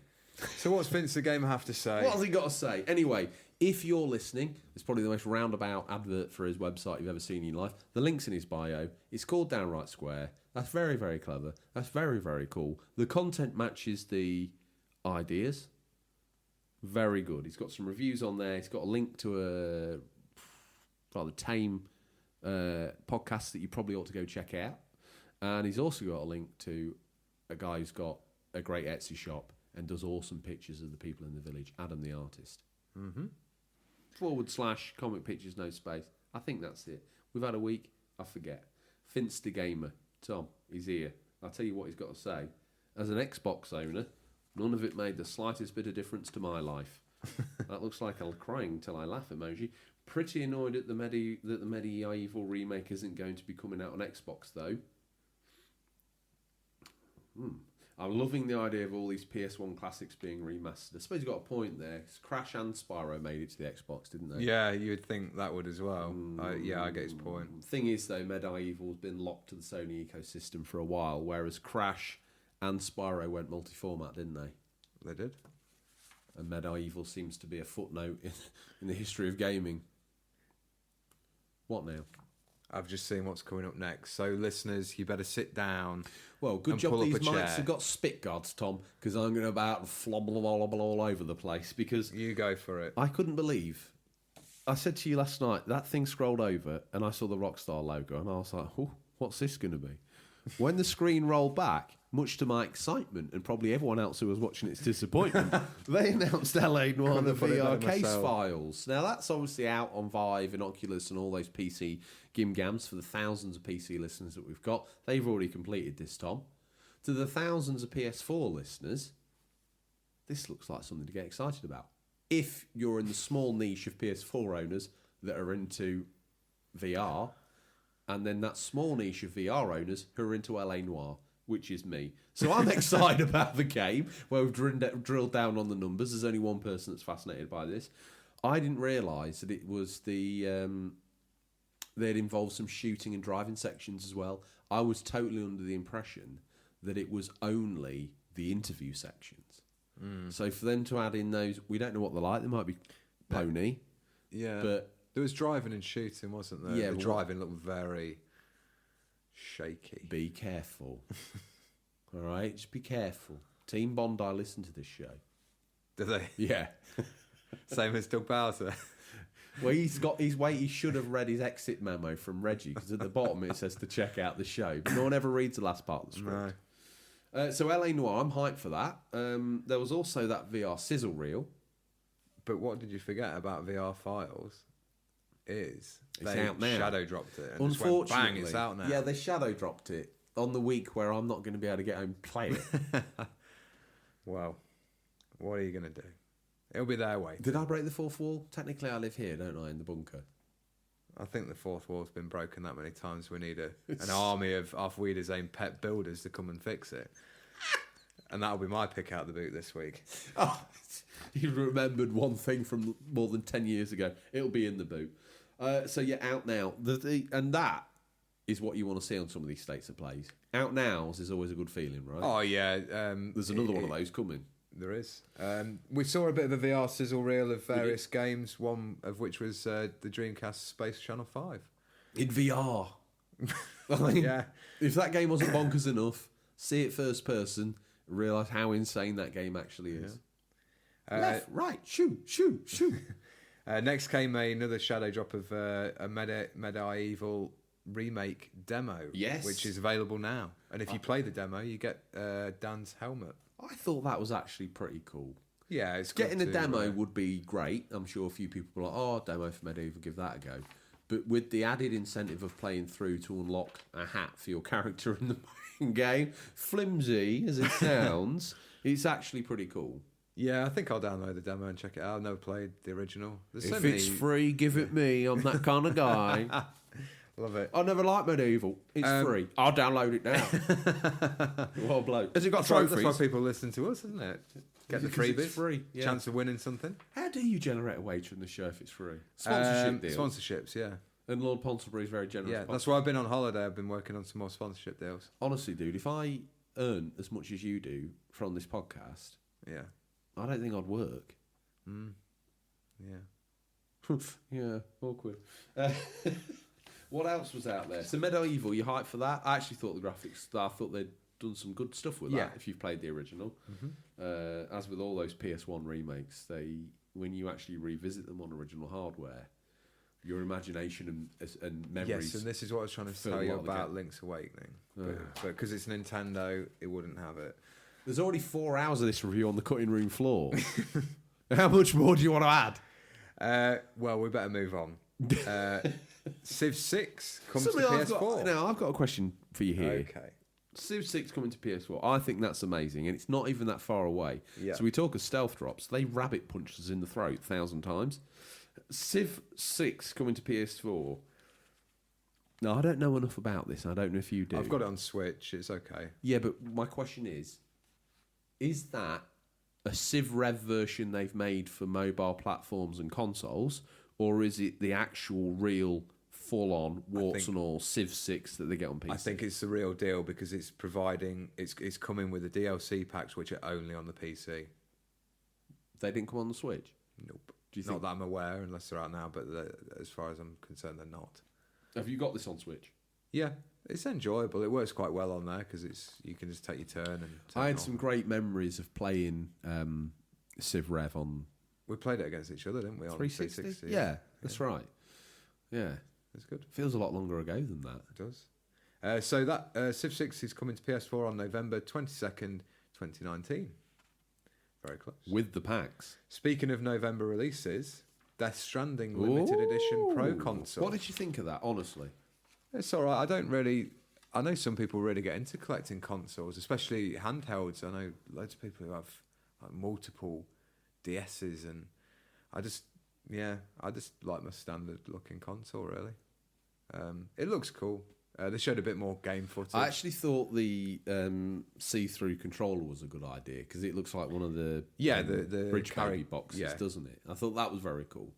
So what's Vince the Gamer have to say? What has he got to say? Anyway, if you're listening, it's probably the most roundabout advert for his website you've ever seen in your life. The link's in his bio. It's called Downright Square. That's very, very clever. That's very, very cool. The content matches the ideas. Very good. He's got some reviews on there. He's got a link to a rather tame podcast that you probably ought to go check out. And he's also got a link to a guy who's got a great Etsy shop and does awesome pictures of the people in the village, Adam the Artist. Mm-hmm. / comic pictures, no space. I think that's it. We've had a week, I forget. Vince the Gamer, Tom, he's here. I'll tell you what he's got to say. As an Xbox owner, none of it made the slightest bit of difference to my life. That looks like a crying till I laugh emoji. Pretty annoyed at the Medieval remake isn't going to be coming out on Xbox though. I'm loving the idea of all these PS1 classics being remastered. I suppose you've got a point there, 'cause Crash and Spyro made it to the Xbox, didn't they? Yeah, you would think that would as well. I get his point. Thing is, though, Medieval's been locked to the Sony ecosystem for a while, whereas Crash and Spyro went multi-format, didn't they? They did. And Medieval seems to be a footnote in the history of gaming. What now? I've just seen what's coming up next. So, listeners, you better sit down. Well, good job these mics have got spit guards, Tom, because I'm going to about flobble all over the place. Because you go for it. I couldn't believe. I said to you last night, that thing scrolled over and I saw the Rockstar logo and I was like, oh, what's this going to be? When the screen rolled back, much to my excitement and probably everyone else who was watching its disappointment, they announced LA Noire the VR case files. Now, that's obviously out on Vive and Oculus and all those PC gim-gams for the thousands of PC listeners that we've got. They've already completed this, Tom. To the thousands of PS4 listeners, this looks like something to get excited about. If you're in the small niche of PS4 owners that are into VR, and then that small niche of VR owners who are into LA Noire, which is me. So I'm excited about the game, where we've drilled down on the numbers. There's only one person that's fascinated by this. I didn't realise that it was they'd involved some shooting and driving sections as well. I was totally under the impression that it was only the interview sections. So for them to add in those, we don't know what they're like. They might be pony. Yeah. But there was driving and shooting, wasn't there? Yeah, the driving looked very shaky. Be careful. All right? Just be careful. Team Bondi listen to this show. Do they? Yeah. Same as Doug Bowser. Well, he should have read his exit memo from Reggie, because at the bottom it says to check out the show. But no one ever reads the last part of the script. No. So LA Noire, I'm hyped for that. There was also that VR sizzle reel. But what did you forget about VR files? It's they out now. Shadow dropped it. And Unfortunately, just went, bang, it's out now. Yeah, they shadow dropped it on the week where I'm not going to be able to get home and play it. Well, what are you going to do? It'll be their way. Did I break the fourth wall? Technically, I live here, don't I, in the bunker? I think the fourth wall's been broken that many times. We need an army of Arthweeder's own pet builders to come and fix it. And that'll be my pick out of the boot this week. Oh, you remembered one thing from more than 10 years ago. It'll be in the boot. So yeah, out now. And that is what you want to see on some of these states of plays. Out nows is always a good feeling, right? Oh, yeah. There's another one of those coming. There is. We saw a bit of a VR sizzle reel of various games, one of which was the Dreamcast Space Channel 5. In VR. I mean, yeah. If that game wasn't bonkers enough, see it first person, realise how insane that game actually is. Yeah. Left, right, shoot. Next came another shadow drop of a Medieval remake demo, yes, which is available now. And if you play the demo, you get Dan's helmet. I thought that was actually pretty cool. Yeah, it's getting a demo would be great. I'm sure a few people were like, "Oh, demo for Medieval, give that a go." But with the added incentive of playing through to unlock a hat for your character in the main game, flimsy as it sounds, it's actually pretty cool. Yeah, I think I'll download the demo and check it out. I've never played the original. If it's free, give it me. I'm that kind of guy. Love it. I never liked Medieval. It's free. I'll download it now. Well, bloke. Has it got trophies? That's why people listen to us, isn't it? Get the freebies. It's free. Yeah. Chance of winning something. How do you generate a wage from the show if it's free? Sponsorship deals. Sponsorships, yeah. And Lord Ponsonbury is very generous. Yeah, that's why I've been on holiday. I've been working on some more sponsorship deals. Honestly, dude, if I earn as much as you do from this podcast, yeah, I don't think I'd work. Yeah. Yeah, awkward. What else was out there? So Medieval, you hyped for that? I actually thought the graphics, I thought they'd done some good stuff with that, if you've played the original. As with all those PS1 remakes, when you actually revisit them on original hardware, your imagination and memories... Yes, and this is what I was trying to tell you about Link's Awakening. But because it's Nintendo, it wouldn't have it. There's already 4 hours of this review on the cutting room floor. How much more do you want to add? Well, we better move on. Civ 6 comes to PS4. I've got a question for you here. Okay. Civ 6 coming to PS4. I think that's amazing, and it's not even that far away. Yeah. So we talk of stealth drops. They rabbit punch us in the throat 1,000 times. Civ 6 coming to PS4. No, I don't know enough about this. I don't know if you do. I've got it on Switch. It's okay. Yeah, but my question is that a Civ Rev version they've made for mobile platforms and consoles, or is it the actual real full-on warts and all Civ 6 that they get on PC? I think it's the real deal because it's providing it's coming with the DLC packs which are only on the PC. They didn't come on the Switch? Nope. Do you not think? that I'm aware, unless they're out now. But as far as I'm concerned, they're not. Have you got this on Switch? Yeah, it's enjoyable. It works quite well on there because you can just take your turn and. I had some great memories of playing Civ Rev on. We played it against each other, didn't we? On 360. Yeah, that's right. Yeah, it's good. Feels a lot longer ago than that. It does. So that Civ 6 is coming to PS4 on November 22nd, 2019. Very close. With the packs. Speaking of November releases, Death Stranding Limited Edition Pro Console. What did you think of that, honestly? It's all right. I know some people really get into collecting consoles, especially handhelds. I know loads of people who have like multiple DSs, and I just like my standard looking console, really. It looks cool. They showed a bit more game footage. I actually thought the see-through controller was a good idea because it looks like one of the the Bridge Baby boxes, doesn't it? I thought that was very cool.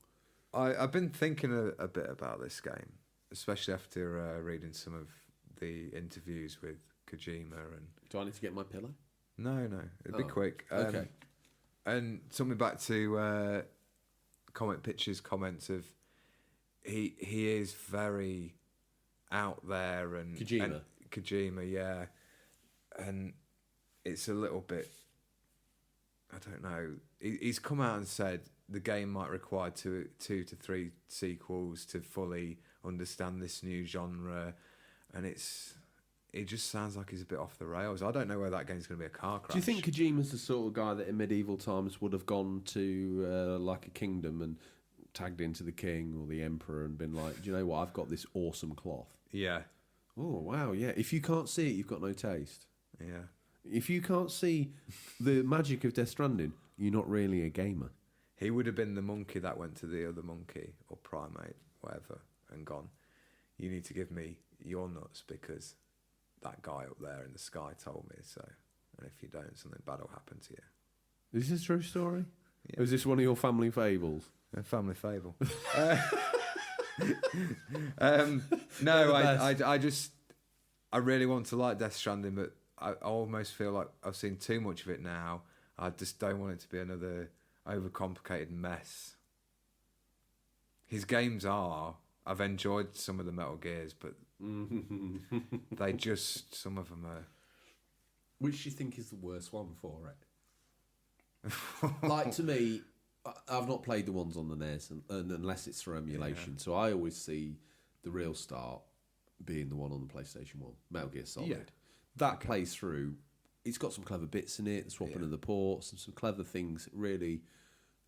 I've been thinking a bit about this game, especially after reading some of the interviews with Kojima. And do I need to get my pillow? No, it'd be quick. Okay. And something back to Comment Pictures' comments of he is very out there and Kojima, yeah, and it's a little bit. I don't know. He's come out and said the game might require two to three sequels to fully understand this new genre, and it just sounds like he's a bit off the rails. I don't know whether that game's going to be a car crash. Do you think Kojima's the sort of guy that in medieval times would have gone to like a kingdom and tagged into the king or the emperor and been like, do you know what, I've got this awesome cloth? Yeah. Oh, wow, yeah. If you can't see it, you've got no taste. Yeah. If you can't see the magic of Death Stranding, you're not really a gamer. He would have been the monkey that went to the other monkey or primate, whatever, and gone, you need to give me your nuts because that guy up there in the sky told me so. And if you don't, something bad will happen to you. Is this a true story? Yeah. Or is this one of your family fables? A family fable. No, I really want to like Death Stranding, but I almost feel like I've seen too much of it now. I just don't want it to be another overcomplicated mess. His games I've enjoyed some of the Metal Gears, but some of them are. Which do you think is the worst one for it? Like, to me, I've not played the ones on the NES unless it's for emulation. Yeah. So I always see the real start being the one on the PlayStation 1, Metal Gear Solid. Yeah. That plays through. It's got some clever bits in it, the swapping of the ports, and some clever things that really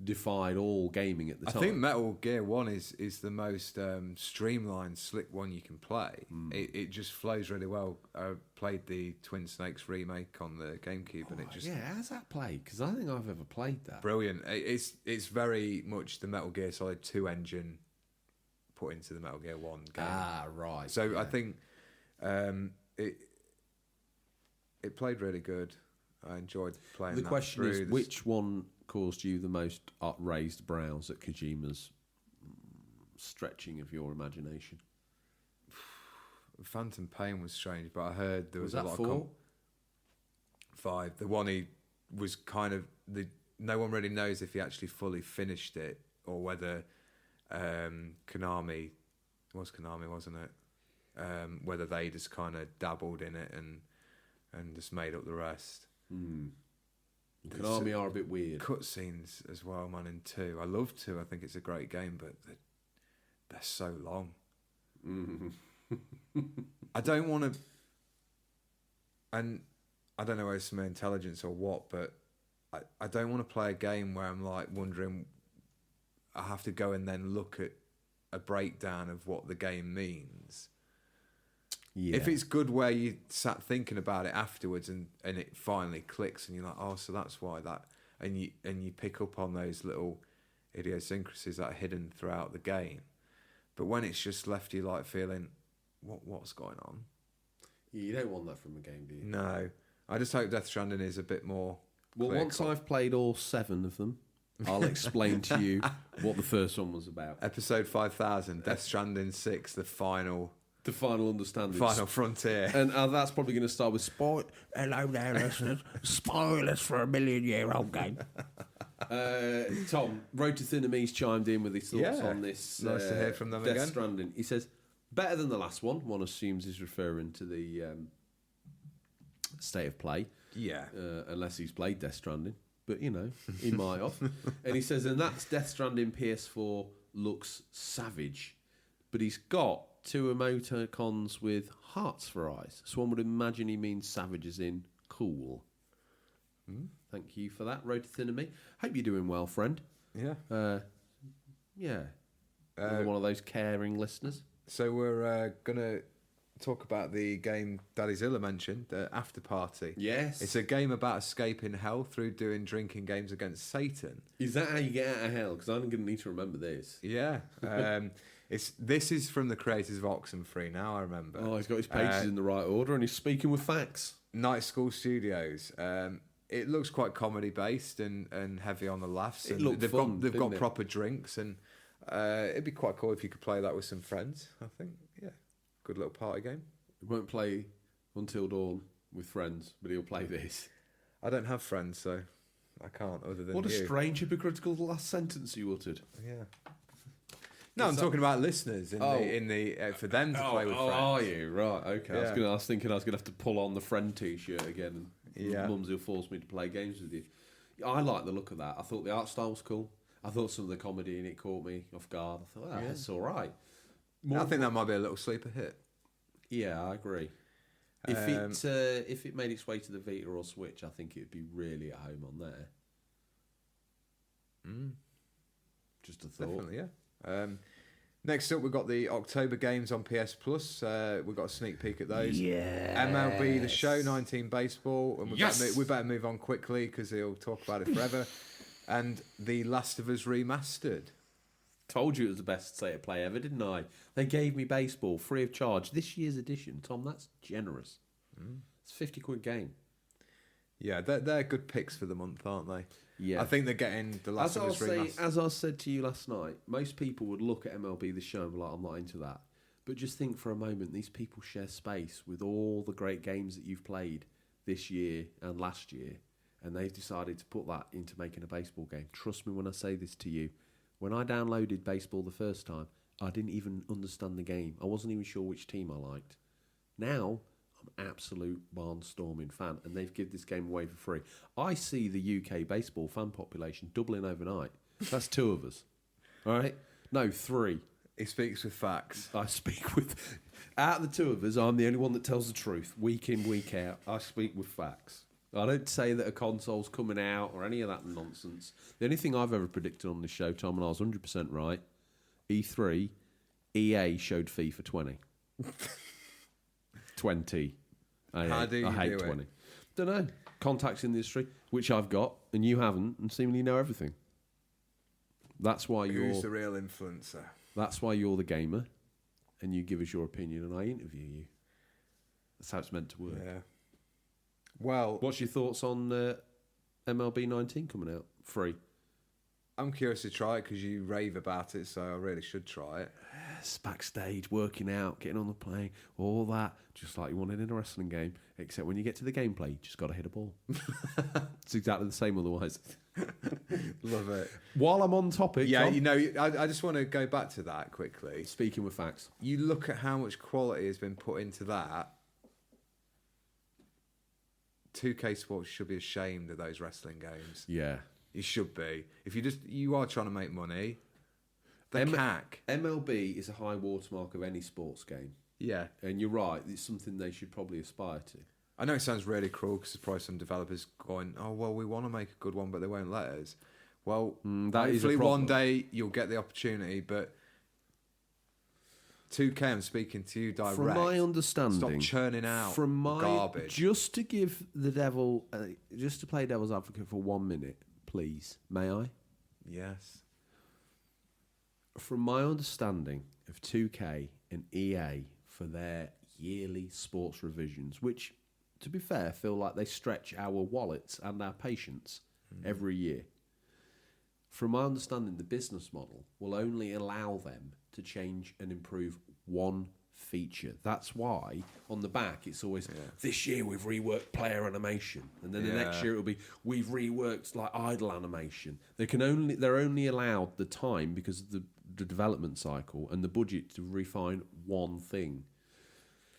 defied all gaming at the time. I think Metal Gear 1 is the most streamlined, slick one you can play. It just flows really well. I played the Twin Snakes remake on the GameCube, and it just... Yeah, how's that played? Because I don't think I've ever played that. Brilliant. It's very much the Metal Gear Solid 2 engine put into the Metal Gear 1 game. Ah, right. So yeah. I think it played really good. I enjoyed playing the that. The question is, which one caused you the most raised brows at Kojima's stretching of your imagination? Phantom Pain was strange, but I heard there was a lot 4? of 5. The one he was kind of no one really knows if he actually fully finished it or whether Konami, it was Konami, wasn't it? Whether they just kind of dabbled in it and just made up the rest. Konami are a bit weird. Cutscenes as well, man, in 2. I love 2. I think it's a great game, but they're so long. I don't want to... And I don't know whether it's my intelligence or what, but I don't want to play a game where I'm like wondering... I have to go and then look at a breakdown of what the game means. Yeah. If it's good where you sat thinking about it afterwards and it finally clicks and you're like, oh, so that's why that, and you pick up on those little idiosyncrasies that are hidden throughout the game. But when it's just left you like feeling, what's going on? You don't want that from a game, do you? No. I just hope Death Stranding is a bit more Well, once I've played all 7 of them, I'll explain to you what the first one was about. Episode 5000, Death Stranding 6, the final understanding. final frontier. And that's probably going to start with Hello there, listeners. Spoilers for a million-year-old game. Tom, Road to Thinamese chimed in with his thoughts on this. Nice to hear from them Death again. Stranding. He says, better than the last one. One assumes he's referring to the state of play. Yeah. Unless he's played Death Stranding. But, he might have. And he says, and that's Death Stranding PS4 looks savage. But he's got 2 emoticons with hearts for eyes. So one would imagine he means savage as in cool. Thank you for that, Road to Thinamy. Hope you're doing well, friend. Yeah. Yeah. Another one of those caring listeners. So we're going to talk about the game Daddy Zilla mentioned, After Party. Yes. It's a game about escaping hell through doing drinking games against Satan. Is that how you get out of hell? Because I'm going to need to remember this. Yeah. This is from the creators of Oxenfree now, I remember. Oh, he's got his pages in the right order and he's speaking with facts. Night School Studios. It looks quite comedy based and heavy on the laughs. It looked fun, they've got didn't it? proper drinks and it'd be quite cool if you could play that with some friends. I think, yeah, good little party game. He won't play Until Dawn with friends, but he'll play this. I don't have friends, so I can't. Other than What a you. strange hypocritical last sentence you uttered. Yeah. No, I'm talking about listeners in the for them to play with friends. Are you right? Okay. Yeah. I was thinking I was gonna have to pull on the friend T-shirt again, and Yeah. Mumsy will force me to play games with you. I like the look of that. I thought the art style was cool. I thought some of the comedy in it caught me off guard. I thought, that's all right. I think that might be a little sleeper hit. Yeah, I agree. If it made its way to the Vita or Switch, I think it'd be really at home on there. Just a thought. Definitely, yeah. Next up, we've got the October games on PS Plus. We've got a sneak peek at those. Yeah. MLB The Show, 19 Baseball. And Yes! we better move on quickly because he'll talk about it forever. And The Last of Us Remastered. Told you it was the best state of play ever, didn't I? They gave me baseball free of charge. This year's edition, Tom, that's generous. It's £50 game. Yeah, they're good picks for the month, aren't they? Yeah. I think they're getting The Last of Us Remastered. As I said to you last night, most people would look at MLB The Show and be like, I'm not into that. But just think for a moment, these people share space with all the great games that you've played this year and last year, and they've decided to put that into making a baseball game. Trust me when I say this to you. When I downloaded baseball the first time, I didn't even understand the game. I wasn't even sure which team I liked. Now, I'm absolute barnstorming fan, and they've given this game away for free. I see the UK baseball fan population doubling overnight. That's 2 of us. All right? No, 3. He speaks with facts. I speak with... Out of the 2 of us, I'm the only one that tells the truth. Week in, week out, I speak with facts. I don't say that a console's coming out or any of that nonsense. The only thing I've ever predicted on this show, Tom, and I was 100% right, E3, EA showed FIFA 20. 20. How do you I hate do 20. it? Don't know. Contacts in the industry, which I've got, and you haven't, and seemingly know everything. That's why Who's the real influencer? That's why you're the gamer, and you give us your opinion, and I interview you. That's how it's meant to work. Yeah. Well, What's your thoughts on MLB 19 coming out? Free. I'm curious to try it because you rave about it, so I really should try it. Yes, backstage, working out, getting on the plane, all that, just like you wanted in a wrestling game, except when you get to the gameplay, you just got to hit a ball. It's exactly the same otherwise. Love it. While I'm on topic, Yeah, Tom, you know, I just want to go back to that quickly. speaking with facts. You look at how much quality has been put into that. 2K Sports should be ashamed of those wrestling games. Yeah. You should be. If you are trying to make money, the CAC. MLB is a high watermark of any sports game. Yeah. And you're right, it's something they should probably aspire to. I know it sounds really cruel because there's probably some developers going, oh, well, we want to make a good one, but they won't let us. Well, that is a hopefully problem. one day you'll get the opportunity, but 2K, I'm speaking to you direct. From my understanding, stop churning out garbage. Just to give the devil, just to play devil's advocate for 1 minute, please, may I? Yes. From my understanding of 2K and EA for their yearly sports revisions, which, to be fair, feel like they stretch our wallets and our patience every year. From my understanding, the business model will only allow them to change and improve one feature. That's why on the back it's always, this year we've reworked player animation, and then the next year it'll be, we've reworked like idle animation. They're only allowed the time because of the development cycle and the budget to refine one thing.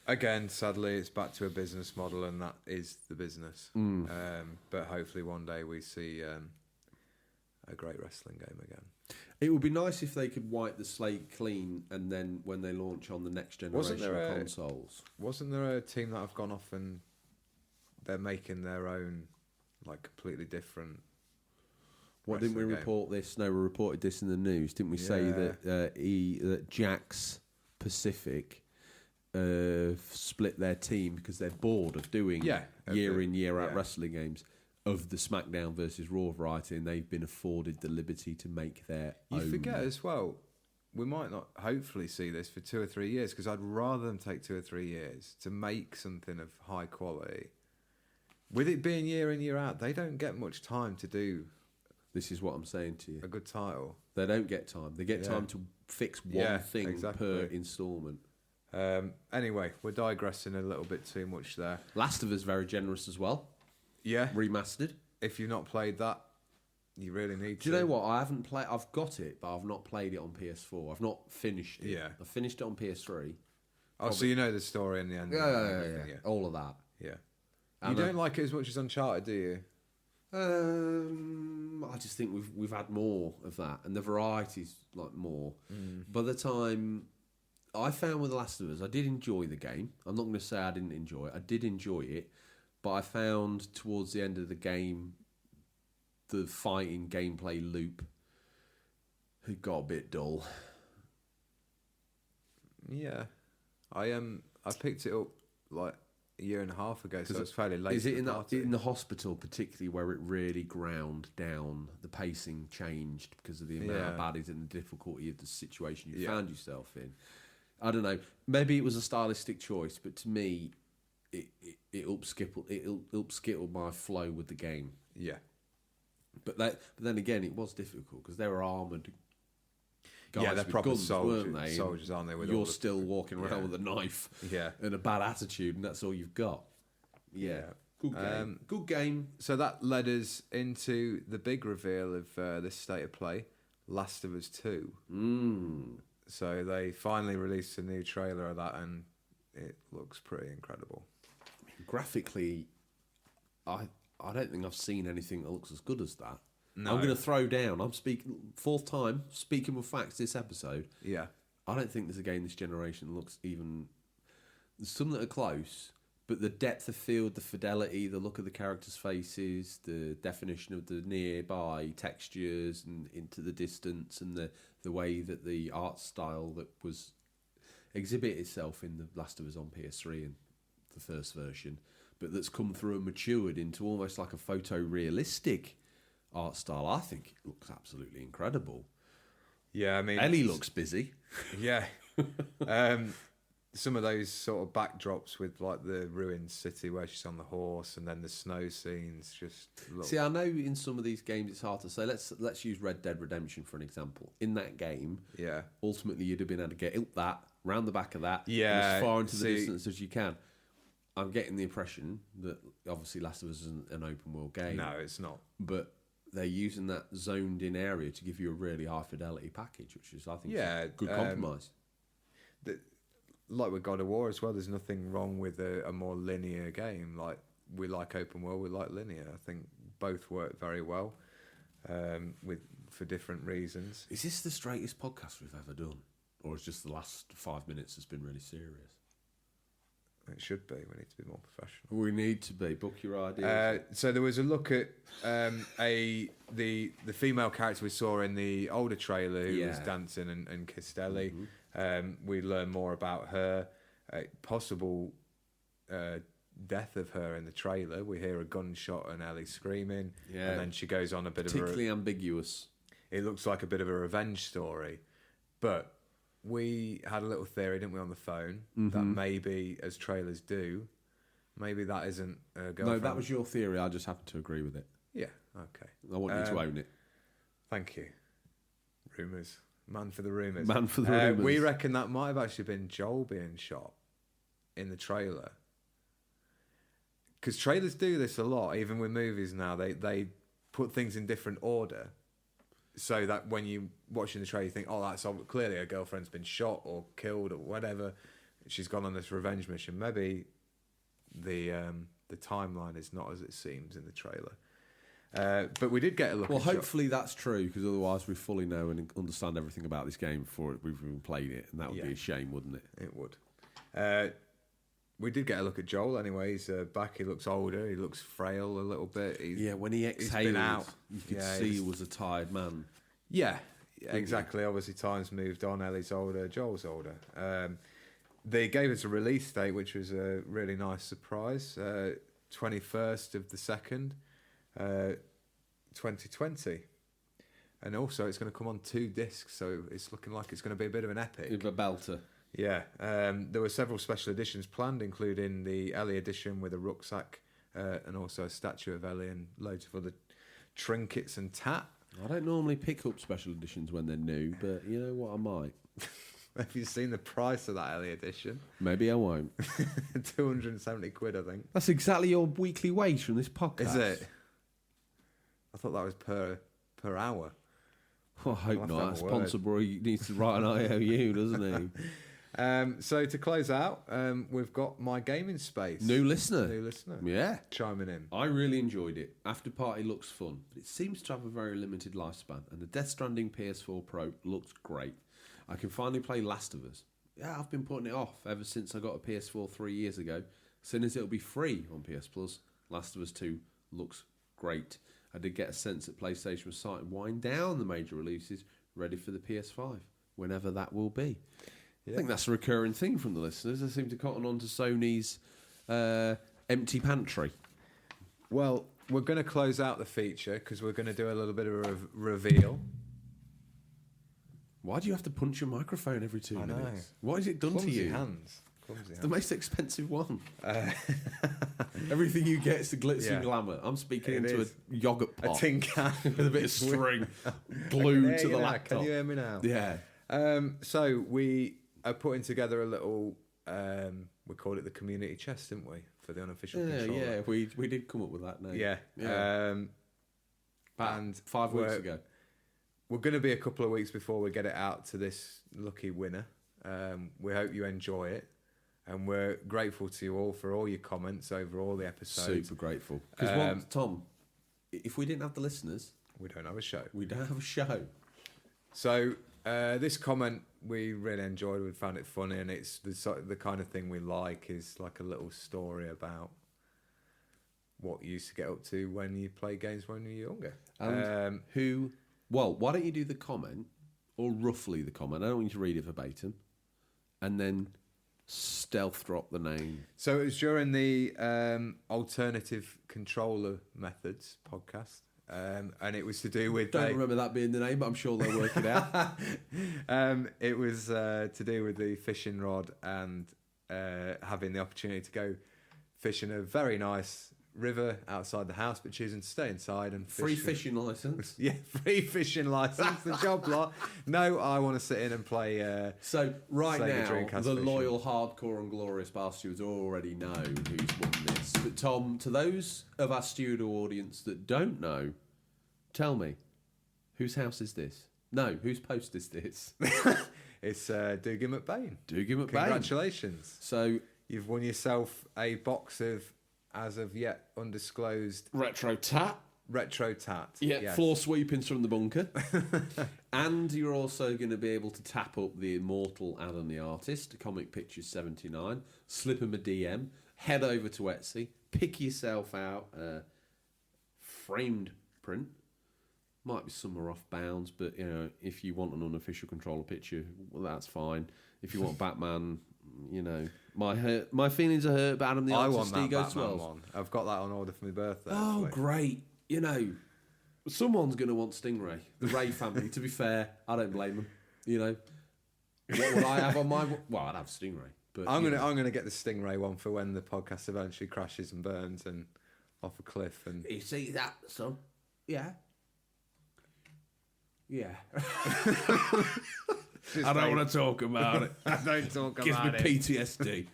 Again, sadly, it's back to a business model, and that is the business. But hopefully one day we see a great wrestling game again. It would be nice if they could wipe the slate clean, and then when they launch on the next generation of consoles. Wasn't there a team that have gone off and they're making their own, like, completely different? What, didn't we report this? No, we reported this in the news. Didn't we say that that Jax Pacific split their team because they're bored of doing year in, year out wrestling games of the SmackDown versus Raw variety, and they've been afforded the liberty to make their own. You forget as well, we might not hopefully see this for 2 or 3 years, because I'd rather them take 2 or 3 years to make something of high quality. With it being year in, year out, they don't get much time to do. This is what I'm saying to you. A good title. They don't get time. They get time to fix one thing per instalment. Anyway, we're digressing a little bit too much there. Last of Us very generous as well. Yeah. Remastered. If you've not played that, you really need to. Do you know what? I haven't played. I've got it, but I've not played it on PS4. I've not finished it. Yeah. I finished it on PS3. Oh, so you know the story in the end. Yeah. All of that. Yeah. And you don't like it as much as Uncharted, do you? I just think we've had more of that, and the variety's like more. By the time I found with The Last of Us, I did enjoy the game. I'm not going to say I didn't enjoy it. I did enjoy it, but I found towards the end of the game, the fighting gameplay loop had got a bit dull. Yeah, I picked it up like a year and a half ago, so it was fairly late. Is it in the hospital particularly where it really ground down? The pacing changed because of the amount of baddies and the difficulty of the situation you found yourself in. I don't know. Maybe it was a stylistic choice, but to me, it upskittled my flow with the game. Yeah. But then again, it was difficult because they were armoured guys they're with proper guns, weren't they? Soldiers, aren't they? You're still walking around with a knife and a bad attitude, and that's all you've got. Yeah. Good game. Good game. So that led us into the big reveal of this state of play, Last of Us 2. So they finally released a new trailer of that, and it looks pretty incredible. Graphically, I don't think I've seen anything that looks as good as that. No. I'm going to throw down. I'm speaking fourth time, speaking with facts this episode. Yeah. I don't think there's a game this generation looks even... There's some that are close, but the depth of field, the fidelity, the look of the characters' faces, the definition of the nearby textures and into the distance, and the way that the art style that was exhibit itself in The Last of Us on PS3 and the first version, but that's come through and matured into almost like a photorealistic art style. I think it looks absolutely incredible. Yeah, I mean... Ellie looks busy. Yeah. Some of those sort of backdrops with like the ruined city where she's on the horse, and then the snow scenes just look... See, I know in some of these games it's hard to say. Let's use Red Dead Redemption for an example. In that game, ultimately you'd have been able to get up that, round the back of that, and as far into the distance as you can. I'm getting the impression that obviously Last of Us isn't an open world game. No, it's not. But they're using that zoned in area to give you a really high fidelity package, which is, I think, a good compromise. Like with God of War as well, there's nothing wrong with a more linear game. Like, we like open world, we like linear. I think both work very well for different reasons. Is this the straightest podcast we've ever done? Or is just the last 5 minutes has been really serious? It should be. We need to be more professional. We need to be. Book your ideas. So there was a look at the female character we saw in the older trailer who was dancing and kissed Ellie. We learn more about her, possible death of her in the trailer. We hear a gunshot and Ellie screaming, and then she goes on a bit particularly ambiguous. It looks like a bit of a revenge story, but we had a little theory, didn't we, on the phone, that maybe, as trailers do, maybe that isn't a girlfriend. No, that was your theory. I just happen to agree with it. Yeah, okay. I want you to own it. Thank you. Rumours. Man for the rumours. Man for the rumours. We reckon that might have actually been Joel being shot in the trailer. Because trailers do this a lot, even with movies now. They put things in different order so that when you watching the trailer, you think, oh, that's clearly her girlfriend's been shot or killed or whatever. She's gone on this revenge mission. Maybe the timeline is not as it seems in the trailer. But we did get a look. Well, hopefully that's true, because otherwise we fully know and understand everything about this game before we've even played it, and that would be a shame, wouldn't it? It would. We did get a look at Joel anyway. He's back. He looks older. He looks frail a little bit. When he exhaled, you could see he was a tired man. Yeah, exactly. Obviously, time's moved on. Ellie's older. Joel's older. They gave us a release date, which was a really nice surprise. 21st of the 2nd, 2020. And also, it's going to come on 2 discs, so it's looking like it's going to be a bit of an epic. A belter. Yeah, there were several special editions planned, including the Ellie edition with a rucksack and also a statue of Ellie and loads of other trinkets and tat. I don't normally pick up special editions when they're new, but you know what, I might. Have you seen the price of that Ellie edition? Maybe I won't. 270 quid, I think. That's exactly your weekly wage from this podcast. Is it? I thought that was per hour. Well, I hope not. Sponsor boy needs to write an IOU, doesn't he? So to close out, we've got My Gaming Space. New listener. Yeah. Chiming in. I really enjoyed it. After Party looks fun, but it seems to have a very limited lifespan, and the Death Stranding PS4 Pro looks great. I can finally play Last of Us. Yeah, I've been putting it off ever since I got a PS4 3 years ago. As soon as it'll be free on PS Plus, Last of Us 2 looks great. I did get a sense that PlayStation was starting to wind down the major releases, ready for the PS5, whenever that will be. Yeah. I think that's a recurring thing from the listeners. They seem to cotton on to Sony's empty pantry. Well, we're going to close out the feature because we're going to do a little bit of a reveal. Why do you have to punch your microphone every 2 minutes? Know. What has it done Clumsy to you? Hands. It's the most expensive one. Everything you get is the glitz and glamour. I'm speaking into a yogurt pot. A tin can. With a bit of string glued to the laptop. Can you hear me now? Yeah. So we are putting together a little, we called it the community chest, didn't we? For the unofficial controller. Yeah, we did come up with that name. Yeah. And 5 weeks ago. We're going to be a couple of weeks before we get it out to this lucky winner. We hope you enjoy it. And we're grateful to you all for all your comments over all the episodes. Super grateful. Because, Tom, if we didn't have the listeners... We don't have a show. We don't have a show. So, this comment we really enjoyed. We found it funny. And it's the kind of thing we like is like a little story about what you used to get up to when you played games when you were younger. And who... Well, why don't you do the comment, or roughly the comment? I don't want you to read it verbatim. And then... stealth drop the name. So it was during the Alternative Controller Methods podcast, and it was to do with... Don't remember that being the name, but I'm sure they'll work it out. It was to do with the fishing rod and having the opportunity to go fish in a very nice river outside the house, but choosing to stay inside and fish. Free fishing licence. Yeah, free fishing licence. The job lot. No, I want to sit in and play. So right now, the fishing. loyal, hardcore, and glorious bar stewards already know who's won this. But Tom, to those of our steward audience that don't know, tell me, whose house is this? No, whose post is this? It's Dougie McBain. Dougie McBain. Congratulations. So you've won yourself a box of, as of yet undisclosed, retro tat. Yeah, yes. Floor sweepings from the bunker. And you're also going to be able to tap up the immortal Adam the Artist, Comic Pictures 79, slip him a DM, head over to Etsy, pick yourself out a framed print, Might be somewhere off bounds, but if you want an unofficial controller picture, well, that's fine. If you want Batman, my feelings are hurt, but Adam the I Artist want that goes Batman 12. one. I've got that on order for my birthday. Oh, actually. great! Someone's going to want Stingray. The Ray family. To be fair, I don't blame them. What would I have on my? Well, I'd have Stingray. But I'm gonna get the Stingray one for when the podcast eventually crashes and burns and off a cliff. And You see that, son? Yeah. Yeah. I don't want to talk about it. I don't talk Gives me about it. PTSD.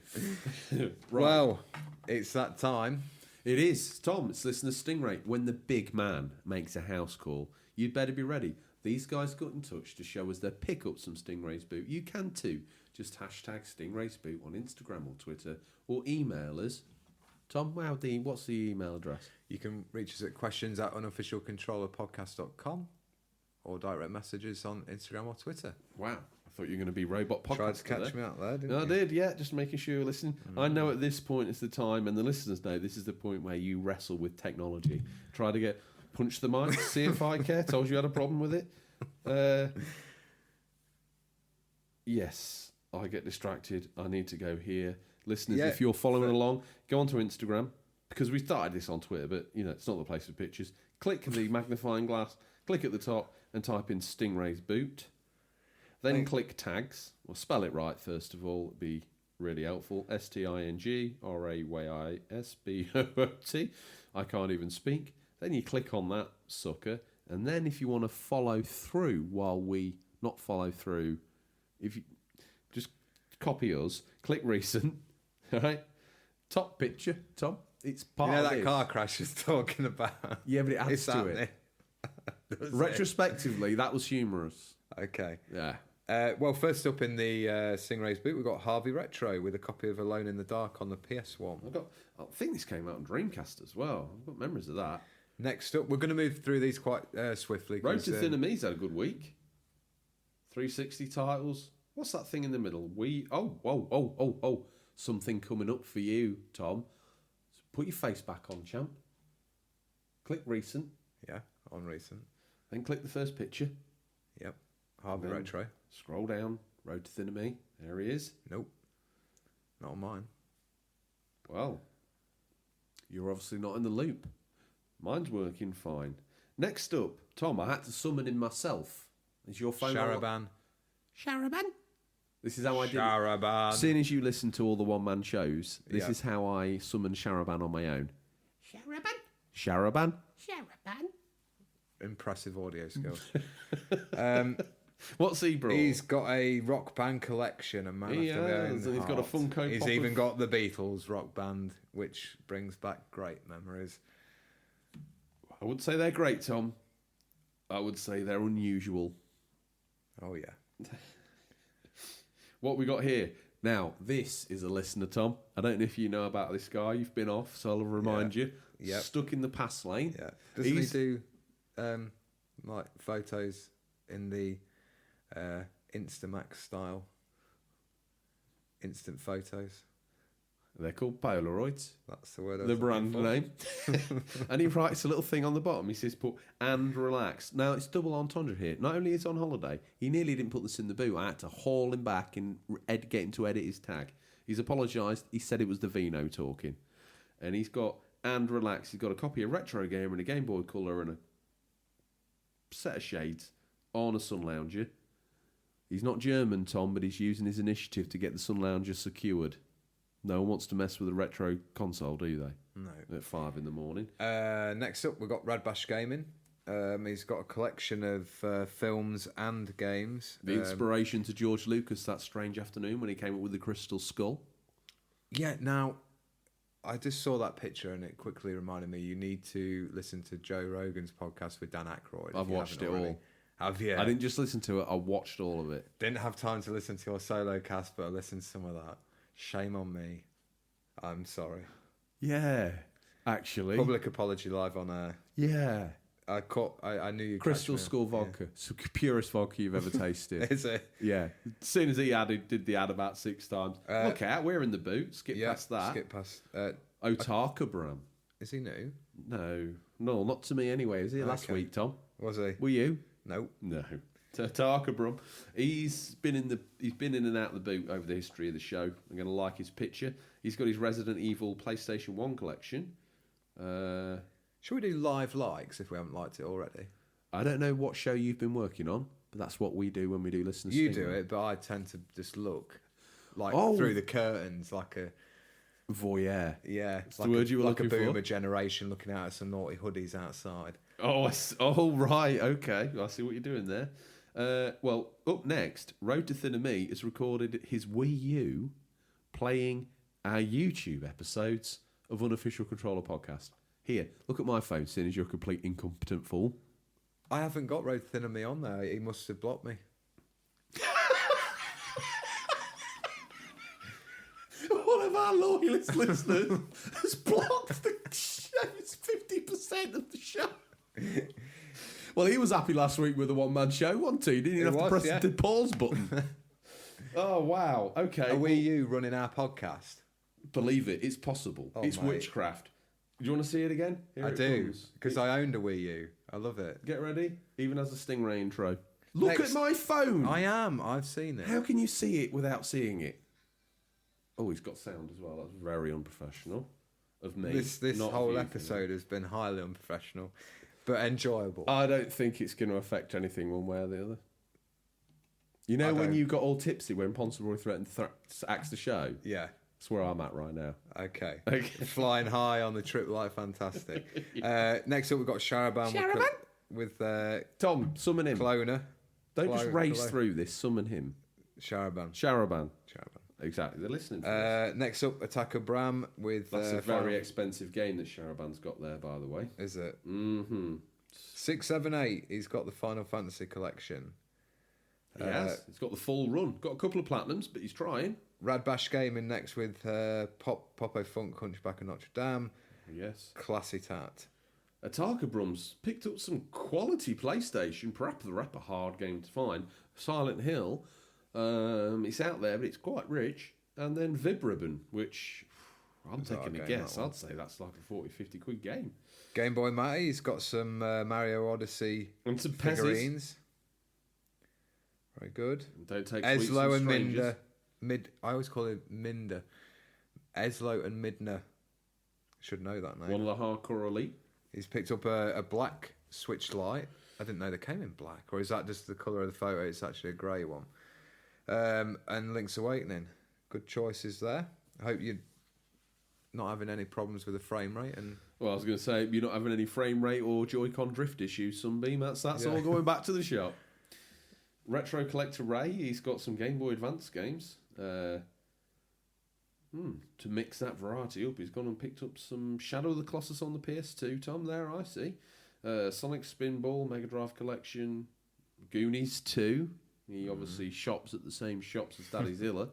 Right. Well, it's that time. It is. Tom, it's listener Stingray. When the big man makes a house call, you'd better be ready. These guys got in touch to show us their pick up some Stingrays boot. You can too. Just hashtag Stingrays boot on Instagram or Twitter, or email us. Tom, what's the email address? You can reach us at questions@unofficialcontrollerpodcast.com or direct messages on Instagram or Twitter. Wow. I thought you were going to be robot podcast. Tried to catch me out there, didn't No, you? I did, yeah. Just making sure you're listening. I know at this point it's the time, and the listeners know this is the point where you wrestle with technology. Try to punch the mic, see if I care. Told you I had a problem with it. Yes, I get distracted. I need to go here. Listeners, if you're following along, go onto Instagram, because we started this on Twitter, but it's not the place for pictures. Click the magnifying glass, click at the top, and type in Stingray's boot. Then click tags. Well, spell it right first of all. It'd be really helpful. STINGRAYISBOOT. I can't even speak. Then you click on that sucker, and then if you want to follow through not follow through, if you just copy us, click recent. All right, top picture, Tom. It's part of that this. car crash is talking about. Yeah, but it adds It's to happening. it. Retrospectively, that was humorous. Okay. Yeah. Well, first up in the Stingray's boot, we've got Harvey Retro with a copy of Alone in the Dark on the PS1. I think this came out on Dreamcast as well. I've got memories of that. Next up, we're going to move through these quite swiftly. Road to Thin and Me's had a good week. 360 titles. What's that thing in the middle? Oh. Something coming up for you, Tom. So put your face back on, champ. Click recent. Yeah, on recent. Then click the first picture. Yep. Harvey Then Retro. Scroll down. Road to Thin and Me. There he is. Nope. Not on mine. Well, you're obviously not in the loop. Mine's working fine. Next up, Tom, I had to summon in myself. Is your phone on? Sharaban? This is how I did it. Sharaban. Seeing as you listen to all the one-man shows, this is how I summon Sharaban on my own. Sharaban? Impressive audio skills. What's he brought? He's got a rock band collection, a man He after their own has, and he's got a heart. Funko He's Pop even of- got the Beatles rock band, which brings back great memories. I would say they're great, Tom. I would say they're unusual. Oh, yeah. What we got here? Now, this is a listener, Tom. I don't know if you know about this guy. You've been off, so I'll remind you. Yep. Stuck in the pass lane. Yeah. Doesn't he do like photos in the Instamax style? Instant photos. They're called Polaroids. That's the word. I The was brand looking name. And he writes a little thing on the bottom. He says, put, and relax. Now, it's double entendre here. Not only is he on holiday, he nearly didn't put this in the boot. I had to haul him back and get him to edit his tag. He's apologised. He said it was the Vino talking. And he's got, and relax. He's got a copy of Retro Gamer and a Game Boy Color and a set of shades on a Sun Lounger. He's not German, Tom, but he's using his initiative to get the Sun Lounger secured. No one wants to mess with a retro console, do they? No. At 5 a.m. Next up, we've got Radbash Gaming. He's got a collection of films and games. The inspiration to George Lucas that strange afternoon when he came up with the Crystal Skull. Yeah, now, I just saw that picture and it quickly reminded me you need to listen to Joe Rogan's podcast with Dan Aykroyd. if I've you watched it haven't already. all. Have you? I didn't just listen to it, I watched all of it. Didn't have time to listen to your solo cast, but I listened to some of that. Shame on me. I'm sorry. Yeah, actually. Public apology live on air. Yeah. I knew you. Crystal Skull vodka. It's the purest vodka you've ever tasted. Is it? Yeah. As soon as he did the ad about 6 times. Look out, we're in the boot. Skip past that. Skip past. Otaka Bram. Is he new? No, not to me anyway. Was he last Okay. week, Tom? Was he? Were you? Nope. No. Tarkabrum. He's been in and out of the boot over the history of the show. I'm going to like his picture. He's got his Resident Evil PlayStation 1 collection. Should we do live likes if we haven't liked it already? I don't know what show you've been working on, but that's what we do when we do Listen to You Stingray. do it, but I tend to just look like Oh. through the curtains, like a Voyeur. it's the word you were like a looking for? boomer generation looking out at some naughty hoodies outside. Oh, right. Okay. I see what you're doing there. Well, up next, Road to Thinner Me has recorded his Wii U playing our YouTube episodes of Unofficial Controller Podcast. Here, look at my phone, seeing as you're a complete incompetent fool. I haven't got Road Thinner Me on there. He must have blocked me. One of our loyalist listeners has blocked the show. It's 50% of the show. Well, he was happy last week with the one-man show, wasn't he? Didn't even have to press the pause button. Oh, wow. Okay. Are we you running our podcast? Believe it. It's possible. Oh, it's mate. witchcraft. Do you want to see it again? Here I it do, comes. because I owned a Wii U. I love it. Get ready. Even as a Stingray intro. Look Next. at my phone. I am. I've seen it. How can you see it without seeing it? Oh, he's got sound as well. That's very unprofessional of me. This not of whole you, episode has been highly unprofessional, but enjoyable. I don't think it's going to affect anything one way or the other. You I know when don't. you got all tipsy when Ponsonbury threatened to axe the show? Yeah. That's where I'm at right now. Okay. Okay. Flying high on the trip like fantastic. Next up, we've got Sharaban. With Tom, summon him. Cloner. Don't just race Clo- through this. Summon him. Sharaban. Sharaban. Exactly. They're listening to us. Next up, Attacker Bram with... That's a very expensive game that Sharaban's got there, by the way. Is it? Mm-hmm. 678, he's got the Final Fantasy collection. Yes. He's got the full run. Got a couple of platinums, but he's trying. Radbash Gaming next with Popo Funk, Hunchback of Notre Dame. Yes. Classy tat. Ataka Brums picked up some quality PlayStation, perhaps a hard game to find. Silent Hill, it's out there, but it's quite rich. And then Vibribbon, which I'm Is that taking a a game, guess. that one? I'd say that's like a 40, 50 quid game. Game Boy Matty, he's got some Mario Odyssey And some figurines. Very good. Don't take sweets Eslo from and strangers. Minder. I always call him Minder. Eslo and Midner. Should know that name. One of the hardcore elite. He's picked up a black Switch Lite. I didn't know they came in black. Or is that just the colour of the photo? It's actually a grey one. And Link's Awakening. Good choices there. I hope you're not having any problems with the frame rate. And Well, I was going to say, you're not having any frame rate or Joy-Con drift issues, Sunbeam. That's Yeah. all going back to the shop. Retro Collector Ray, he's got some Game Boy Advance games. To mix that variety up, he's gone and picked up some Shadow of the Colossus on the PS2, Tom, there I see. Sonic Spinball, Mega Drive Collection, Goonies 2. He obviously shops at the same shops as Daddy Zilla.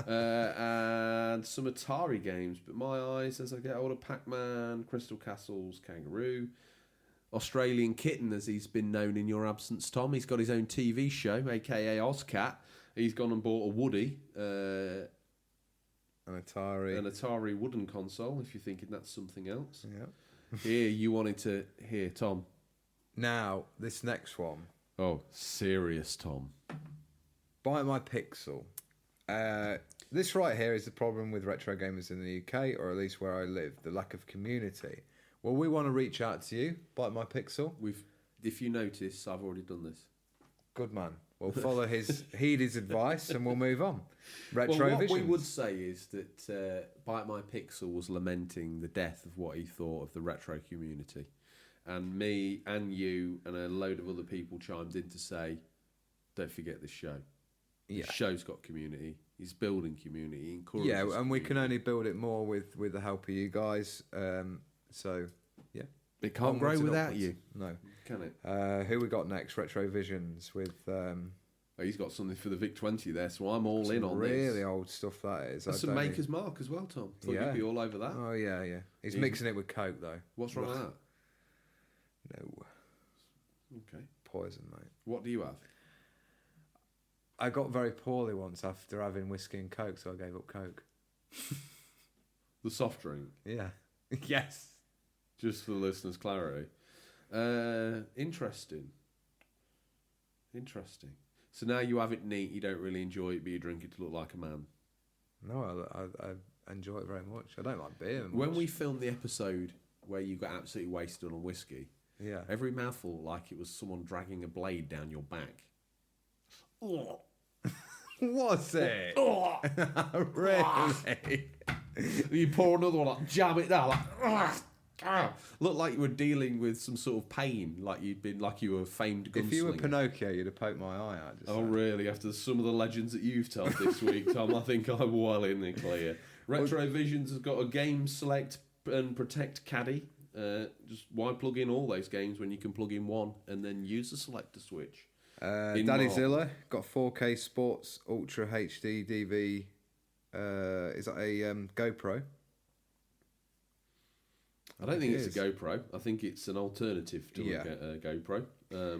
And some Atari games. But my eyes, as I get older, Pac-Man, Crystal Castles, Kangaroo. Australian Kitten, as he's been known in your absence, Tom. He's got his own TV show, a.k.a. Ozcat. He's gone and bought a Woody. an Atari. An Atari wooden console, if you're thinking that's something else. Yeah. Here, you wanted to... Here, Tom. Now, this next one. Oh, serious, Tom. Bite My Pixel. This right here is the problem with retro gamers in the UK, or at least where I live, the lack of community. Well, we want to reach out to you, Bite My Pixel. If you notice, I've already done this. Good man. We'll follow heed his advice, and we'll move on. Retro Well, what Visions. we would say is that Bite My Pixel was lamenting the death of what he thought of the retro community. And me and you and a load of other people chimed in to say, don't forget this show. Yeah. The show's got community. He's building community. He encourages Yeah, and we community. can only build it more with the help of you guys. So, yeah. It can't Onwards grow and without upwards. you. No. Can it? Who we got next? Retro Visions with Oh, he's got something for the VIC-20 there, so I'm all in on really this. old stuff that is. That's I some don't Maker's Mark as well, Tom. Thought Yeah. you'd be all over that. Oh yeah. He's mixing it with Coke though. What's wrong with that? No, Okay. poison, mate. What do you have? I got very poorly once after having whiskey and Coke, so I gave up Coke. The soft drink. Yeah. Yes. Just for the listeners' clarity. Interesting. So now you have it neat, you don't really enjoy it, but you drink it to look like a man. No, I enjoy it very much. I don't like beer much. When we filmed the episode where you got absolutely wasted on whiskey, Yeah. every mouthful like it was someone dragging a blade down your back. Was it? Really? You pour another one, like jam it down, like looked like you were dealing with some sort of pain, like you were a famed gunslinger. If you were Pinocchio, you'd have poked my eye out. Oh, really? After some of the legends that you've told this week, Tom, I think I'm well in the clear. Retrovisions has got a game select and protect caddy. Just why plug in all those games when you can plug in one and then use the selector switch? Daddy Zilla got 4K Sports Ultra HD DV. Is that a GoPro? I don't think it's a GoPro. I think it's an alternative to look at a GoPro. I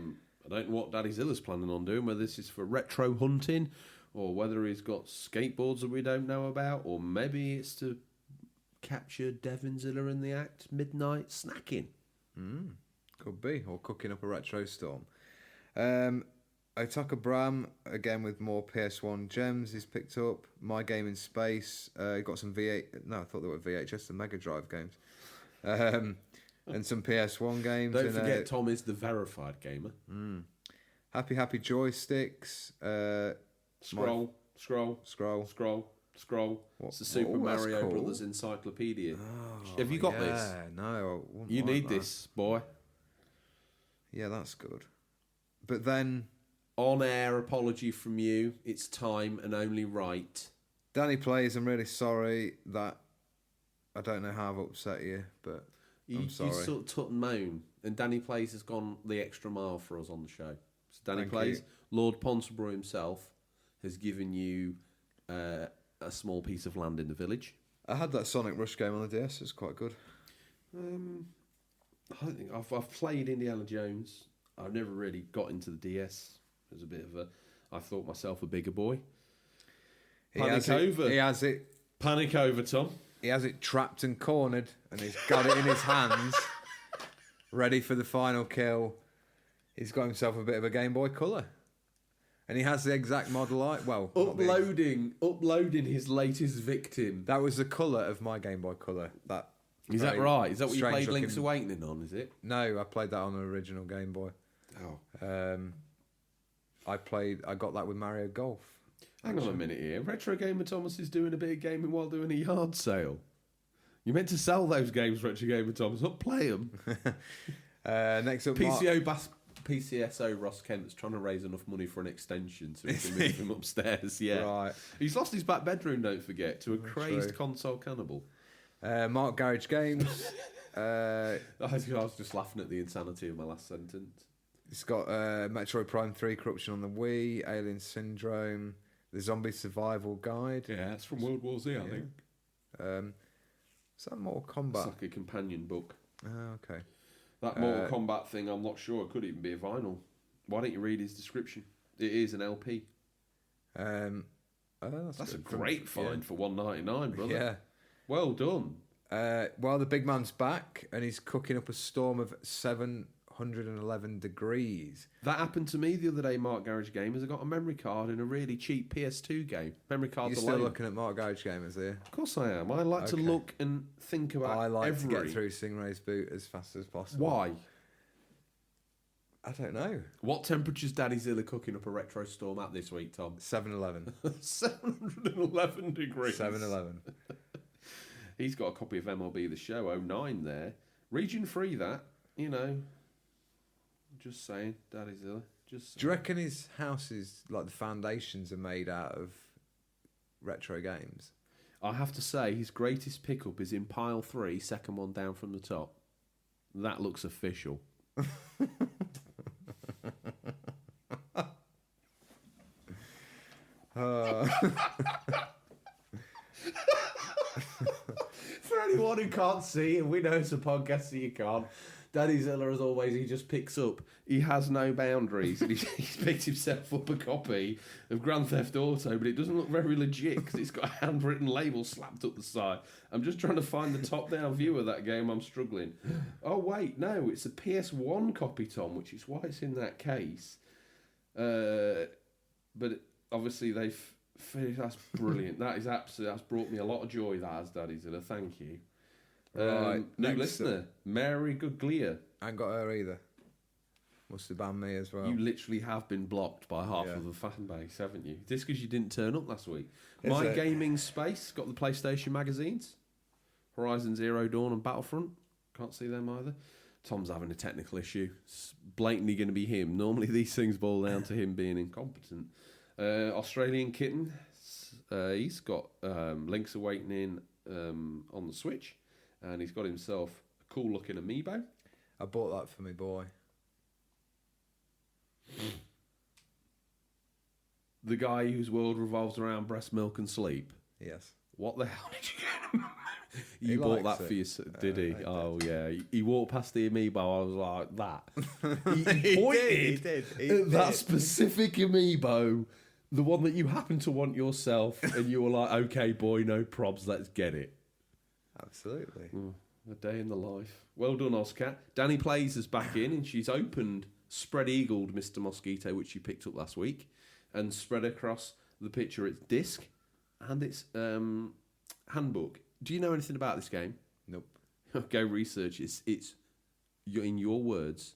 don't know what Daddy Zilla's planning on doing, whether this is for retro hunting or whether he's got skateboards that we don't know about, or maybe it's to capture Devin Zilla in the act, midnight snacking. Could be, or cooking up a retro storm. Otaka Bram, again with more PS1 gems, he's picked up. My Game in Space, got some V8, no, I thought they were VHS, the Mega Drive games. And some PS1 games. Don't forget, Tom is the verified gamer. Happy Joysticks. Scroll. It's the Super Mario cool. Brothers Encyclopedia. Have you got this? No. You need this, boy. Yeah, that's good. But then... On-air apology from you. It's time and only right. Danny Plays, I'm really sorry that... I don't know how I've upset you, but I'm sorry. You sort of tut and moan. And Danny Plays has gone the extra mile for us on the show. So Danny Thank Plays, you. Lord Ponsonbury himself, has given you a small piece of land in the village. I had that Sonic Rush game on the DS. It's quite good. I don't think I've played Indiana Jones. I've never really got into the DS. It was a bit of a... I thought myself a bigger boy. Panic over. He has it. Panic over, Tom. He has it trapped and cornered, and he's got it in his hands, ready for the final kill. He's got himself a bit of a Game Boy Color, and he has the exact model. Uploading his latest victim. That was the colour of my Game Boy Color. Is that right? Is that what you played strange Link's Awakening on? Is it? No, I played that on the original Game Boy. Oh. I got that with Mario Golf. Hang on a minute here. Retro Gamer Thomas is doing a bit of gaming while doing a yard sale. You meant to sell those games, Retro Gamer Thomas, not play them. Next up, PCSO Ross Kent's trying to raise enough money for an extension so he can move him upstairs. Yeah, right. He's lost his back bedroom. Don't forget, to a crazed console cannibal. Mark Garage Games. I was just laughing at the insanity of my last sentence. It's got Metroid Prime 3 Corruption on the Wii, Alien Syndrome, the Zombie Survival Guide. Yeah, it's from World War Z, I think. Is that Mortal Kombat? It's like a companion book. Oh, okay. That Mortal Kombat thing, I'm not sure. It could even be a vinyl. Why don't you read his description? It is an LP. That's a great find for $1.99, brother. Yeah. Well done. Well, the big man's back, and he's cooking up a storm of 711 degrees. That happened to me the other day, Mark Garage Gamers. I got a memory card in a really cheap PS2 game. Memory card. You're still looking at Mark Garage Gamers, are you? Of course I am. I like to look and think about I like to get through Stingray's boot as fast as possible. Why? I don't know. What temperature's Daddy Zilla cooking up a retro storm at this week, Tom? 711. 711 degrees. 711. He's got a copy of MLB The Show 09 there. Region free, that. You know. Just saying. Daddy Zilla. Just saying. Do you reckon his house is, like, the foundations are made out of retro games? I have to say, his greatest pickup is in pile 3, second one down from the top. That looks official. For anyone who can't see, and we know it's a podcast so you can't, Daddy Zilla, as always, he just picks up. He has no boundaries. And he's picked himself up a copy of Grand Theft Auto, but it doesn't look very legit because it's got a handwritten label slapped up the side. I'm just trying to find the top-down view of that game. I'm struggling. Oh, wait, no, it's a PS1 copy, Tom, which is why it's in that case. But obviously, that's brilliant. That is absolutely... That's brought me a lot of joy, that has, Daddy Zilla. Thank you. Right, new listener, Mary Guglia. I ain't got her either. Must have banned me as well. You literally have been blocked by half of the fan base, haven't you? This because you didn't turn up last week. My Gaming Space got the PlayStation magazines. Horizon Zero Dawn and Battlefront. Can't see them either. Tom's having a technical issue. It's blatantly going to be him. Normally these things boil down to him being incompetent. Australian Kitten. He's got Link's Awakening on the Switch. And he's got himself a cool-looking amiibo. I bought that for my boy. The guy whose world revolves around breast milk and sleep. Yes. What the hell did you get? You He bought likes that it. for your... Did he? I Oh, yeah. He walked past the amiibo. I was like, that. He He pointed did. at that specific amiibo, the one that you happen to want yourself, and you were like, okay, boy, no probs, let's get it. Absolutely. A day in the life. Well done, Oscar. Danny Plays is back in, and she's opened spread-eagled Mr. Mosquito, which she picked up last week, and spread across the picture its disc and its handbook. Do you know anything about this game? Nope. Go research. It's in your words,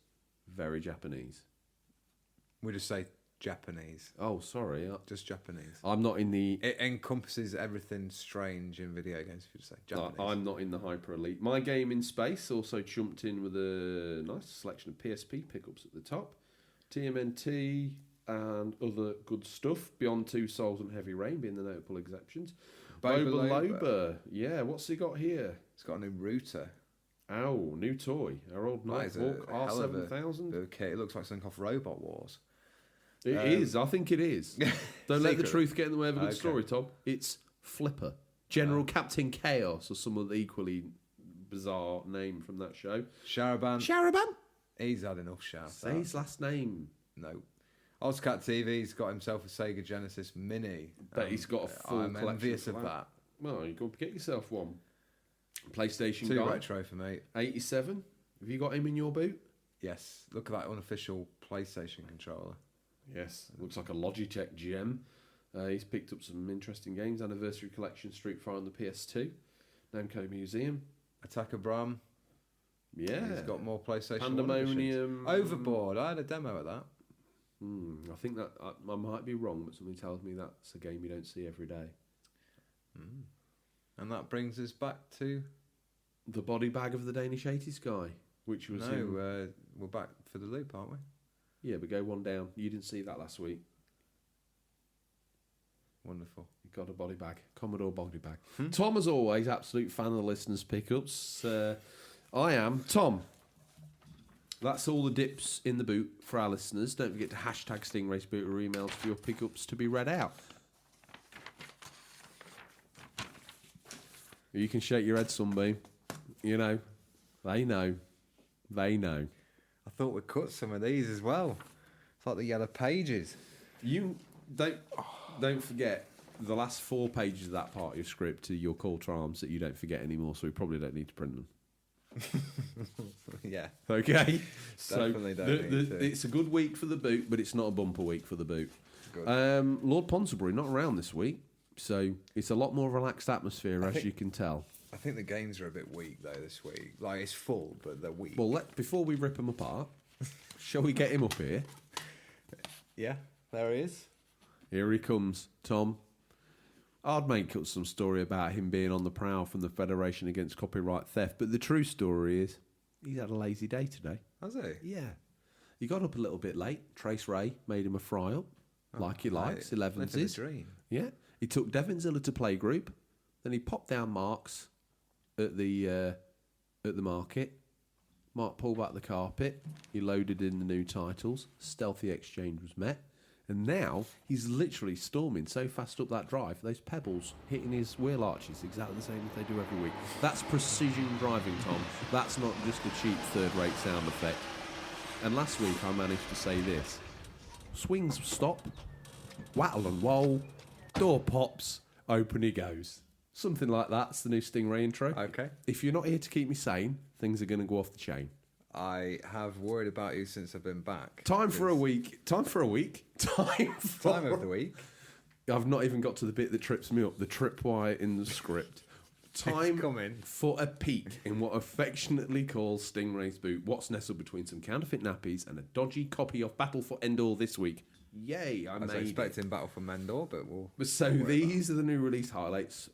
very Japanese. We just say Japanese. Oh, sorry. Just Japanese. I'm not in the... It encompasses everything strange in video games, if you just say Japanese. I'm not in the hyper elite. My Game in Space also chumped in with a nice selection of PSP pickups at the top, TMNT and other good stuff. Beyond Two Souls and Heavy Rain being the notable exceptions. Boba Loba. Yeah, what's he got here? It's got a new router. Ow, new toy. Our old That is a Nighthawk hell of a R7000. Okay, it looks like something off Robot Wars. It is. I think it is. Don't let the Secret. truth get in the way of a good Okay. story, Tom. It's Flipper. General Captain Chaos, or some of the equally bizarre name from that show. Sharaban. Sharaban? He's had enough shout. Say his last name. No. Ozcat TV's got himself a Sega Genesis Mini. Bet he's got a full I'm collection envious of of that. Well, you go get yourself one. PlayStation Too guy. retro for me. 87. Have you got him in your boot? Yes. Look at that unofficial PlayStation controller. Yes. Looks like a Logitech gem. He's picked up some interesting games. Anniversary Collection, Street Fighter on the PS2. Namco Museum. Attacker Bram. Yeah. He's got more PlayStation 1 Pandemonium. editions. Overboard. I had a demo of that. I think that I might be wrong, but something tells me that's a game you don't see every day. And that brings us back to... The body bag of the Danish 80s guy, which was him. we're back for the loop, aren't we? Yeah, but go one down. You didn't see that last week. Wonderful. You got a body bag, Commodore body bag. Tom, as always, absolute fan of the listeners' pickups. I am Tom. That's all the dips in the boot for our listeners. Don't forget to hashtag Stingrays boot or emails for your pickups to be read out. You can shake your head, Sunbeam. You know, they know. They know. I thought we'd cut some of these as well. It's like the yellow pages. You don't forget the last 4 pages of that part of your script to your call to arms that you don't forget anymore, so we probably don't need to print them. Yeah. Okay? Definitely don't need to. It's a good week for the boot, but it's not a bumper week for the boot. Good. Lord Ponsonbury, not around this week, so it's a lot more relaxed atmosphere, as you can tell. I think the games are a bit weak, though, this week. Like, it's full, but they're weak. Well, before we rip them apart, shall we get him up here? Yeah, there he is. Here he comes, Tom. I'd make up some story about him being on the prowl from the Federation Against Copyright Theft, but the true story is he's had a lazy day today. Has he? Yeah. He got up a little bit late. Trace Ray made him a fry-up, like he likes, 11s Living the is. dream. Yeah. He took Devon Zilla to playgroup, then he popped down Mark's at the market. Mark pulled back the carpet. He loaded in the new titles. Stealthy exchange was met. And now he's literally storming so fast up that drive, those pebbles hitting his wheel arches exactly the same as they do every week. That's precision driving, Tom. That's not just a cheap third-rate sound effect. And last week I managed to say this. Swings stop, wattle and roll, door pops, open he goes. Something like that's the new Stingray intro. Okay. If you're not here to keep me sane, things are going to go off the chain. I have worried about you since I've been back. Time for a week. Time of the week. I've not even got to the bit that trips me up. The tripwire in the script. Time coming. for a peek in what affectionately calls Stingray's boot. What's nestled between some counterfeit nappies and a dodgy copy of Battle for Endor this week. Yay, I was expecting Battle for Mendor, but we'll... So these are the new release highlights.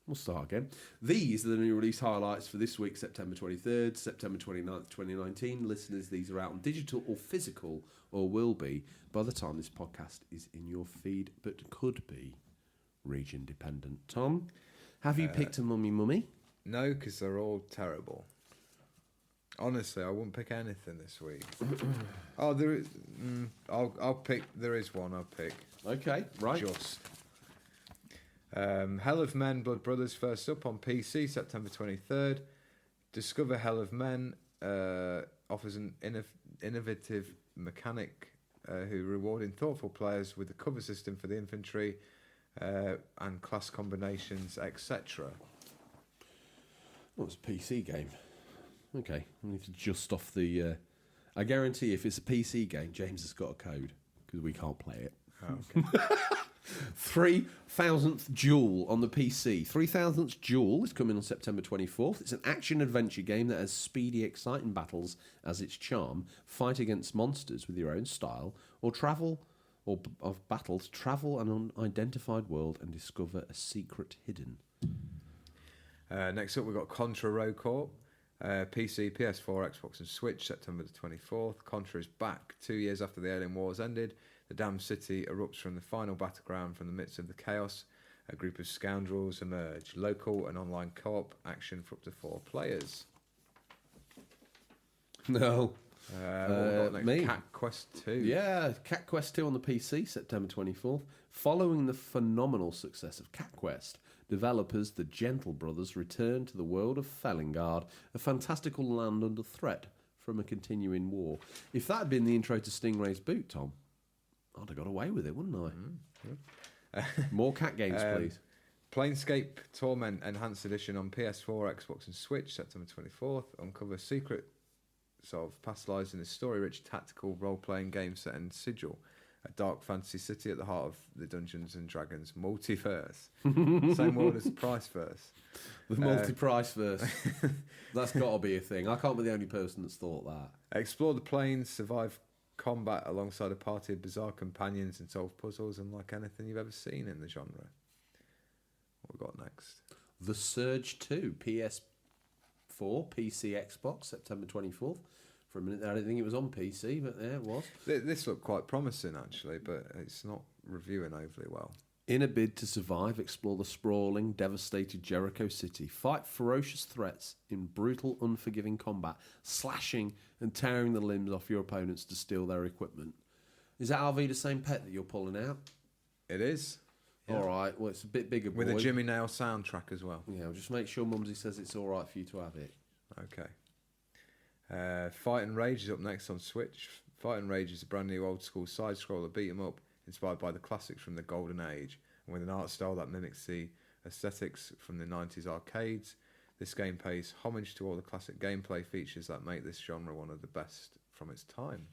We'll start again. These are the new release highlights for this week, September 23rd, September 29th, 2019. Listeners, these are out on digital or physical, or will be by the time this podcast is in your feed, but could be region dependent. Tom, have you picked a mummy? No, because they're all terrible. Honestly, I wouldn't pick anything this week. Oh, there is... I'll pick... There is one I'll pick. Okay, right. Just... Hell of Men, Blood Brothers, first up on PC, September 23rd. Discover Hell of Men offers an innovative mechanic who rewarding thoughtful players with a cover system for the infantry and class combinations, etc. Well, it's a PC game. Okay, I need to just off the... I guarantee if it's a PC game, James has got a code, because we can't play it. Oh, okay. 3000th Duel on the PC. 3000th Duel is coming on September 24th. It's an action-adventure game that has speedy, exciting battles as its charm. Fight against monsters with your own style, or travel an unidentified world and discover a secret hidden. Next up, we've got Contra Row Corp. PC, PS4, Xbox and Switch, September the 24th. Contra is back 2 years after the Alien Wars ended. The damned city erupts from the final battleground. From the midst of the chaos, a group of scoundrels emerge. Local and online co-op action for up to 4 players. No. What we got next? Me. Cat Quest 2. Yeah, Cat Quest 2 on the PC, September 24th. Following the phenomenal success of Cat Quest, developers the Gentle Brothers return to the world of Felingard, a fantastical land under threat from a continuing war. If that had been the intro to Stingray's boot, Tom, I'd have got away with it, wouldn't I? More cat games, please. Planescape Torment Enhanced Edition on PS4, Xbox and Switch, September 24th. Uncover secrets of past lives in a story-rich tactical role-playing game set in Sigil, a dark fantasy city at the heart of the Dungeons and Dragons multiverse. Same world as the Priceverse. The multi-price-verse. That's got to be a thing. I can't be the only person that's thought that. Explore the plains, survive combat alongside a party of bizarre companions and solve puzzles unlike anything you've ever seen in the genre. What we got next? The Surge 2, PS4, PC, Xbox, September 24th. For a minute there, I didn't think it was on PC, but yeah, it was. This looked quite promising, actually, but it's not reviewing overly well. In a bid to survive, explore the sprawling, devastated Jericho City. Fight ferocious threats in brutal, unforgiving combat, slashing and tearing the limbs off your opponents to steal their equipment. Is that RV the same pet that you're pulling out? It is. Yeah. All right, well, it's a bit bigger, boy. With a Jimmy Nail soundtrack as well. Yeah, just make sure Mumsy says it's all right for you to have it. Okay. Fight and Rage is up next on Switch. Fight and Rage is a brand new old-school side-scroller beat-em-up inspired by the classics from the Golden Age, and with an art style that mimics the aesthetics from the 90s arcades. This game pays homage to all the classic gameplay features that make this genre one of the best from its time.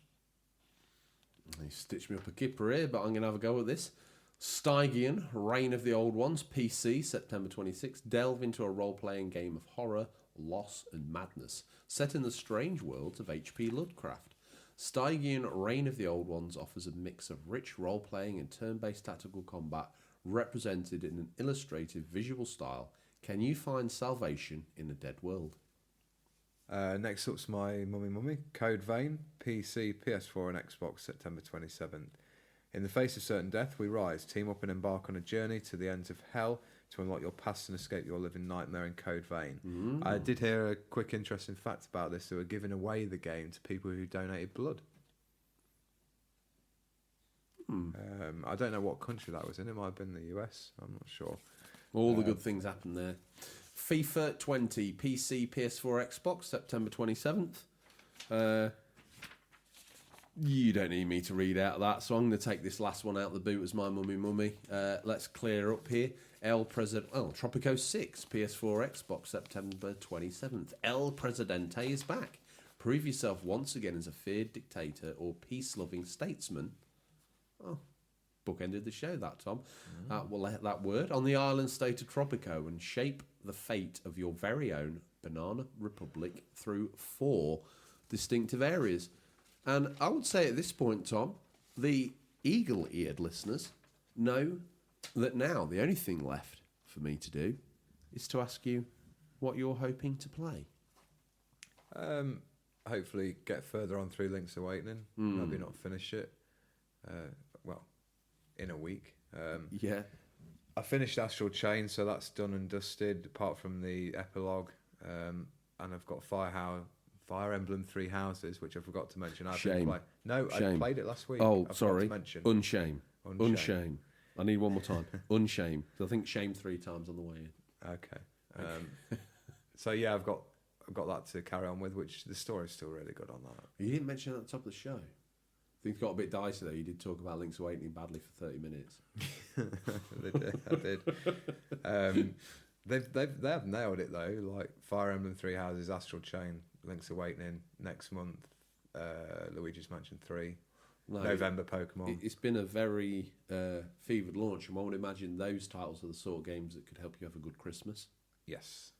They stitched me up a kipper here, but I'm going to have a go at this. Stygian, Reign of the Old Ones, PC, September 26th. Delve into a role-playing game of horror, loss and madness, set in the strange worlds of H.P. Lovecraft. Stygian, Reign of the Old Ones offers a mix of rich role-playing and turn-based tactical combat represented in an illustrative visual style. Can you find salvation in a dead world? Next up's my Mummy. Code Vein, PC, PS4 and Xbox, September 27th. In the face of certain death, we rise, team up and embark on a journey to the ends of hell to unlock your past and escape your living nightmare in Code Vein. I did hear a quick interesting fact about this. They were giving away the game to people who donated blood. I don't know what country that was in. It might have been the US. I'm not sure. All the good things happen there. FIFA 20, PC, PS4, Xbox, September 27th. You don't need me to read out that, so I'm going to take this last one out the boot as my mummy. Let's clear up here. Tropico 6, PS4, Xbox, September 27th. El Presidente is back. Prove yourself once again as a feared dictator or peace-loving statesman. Oh, bookended the show, that, Tom. That word. On the island state of Tropico and shape the fate of your very own Banana Republic through 4 distinctive areas. And I would say at this point, Tom, the eagle-eared listeners know that now the only thing left for me to do is to ask you what you're hoping to play. Hopefully get further on through Link's Awakening. Maybe not finish it. In a week. Yeah. I finished Astral Chain, so that's done and dusted, apart from the epilogue. And I've got Fire Emblem Three Houses, which I forgot to mention. Shame. I played it last week. Oh, I sorry. Unshame. Unshame. I need one more time. Unshame. So I think shame 3 times on the way in. Okay. So yeah, I've got that to carry on with, which the story's still really good on that. You didn't mention it at the top of the show. Things got a bit dicey though. You did talk about Link's Awakening badly for 30 minutes. I did. They have nailed it though. Like Fire Emblem Three Houses, Astral Chain, Link's Awakening next month. Luigi's Mansion 3. No, November Pokemon. It's been a very fevered launch, and one would imagine those titles are the sort of games that could help you have a good Christmas. Yes.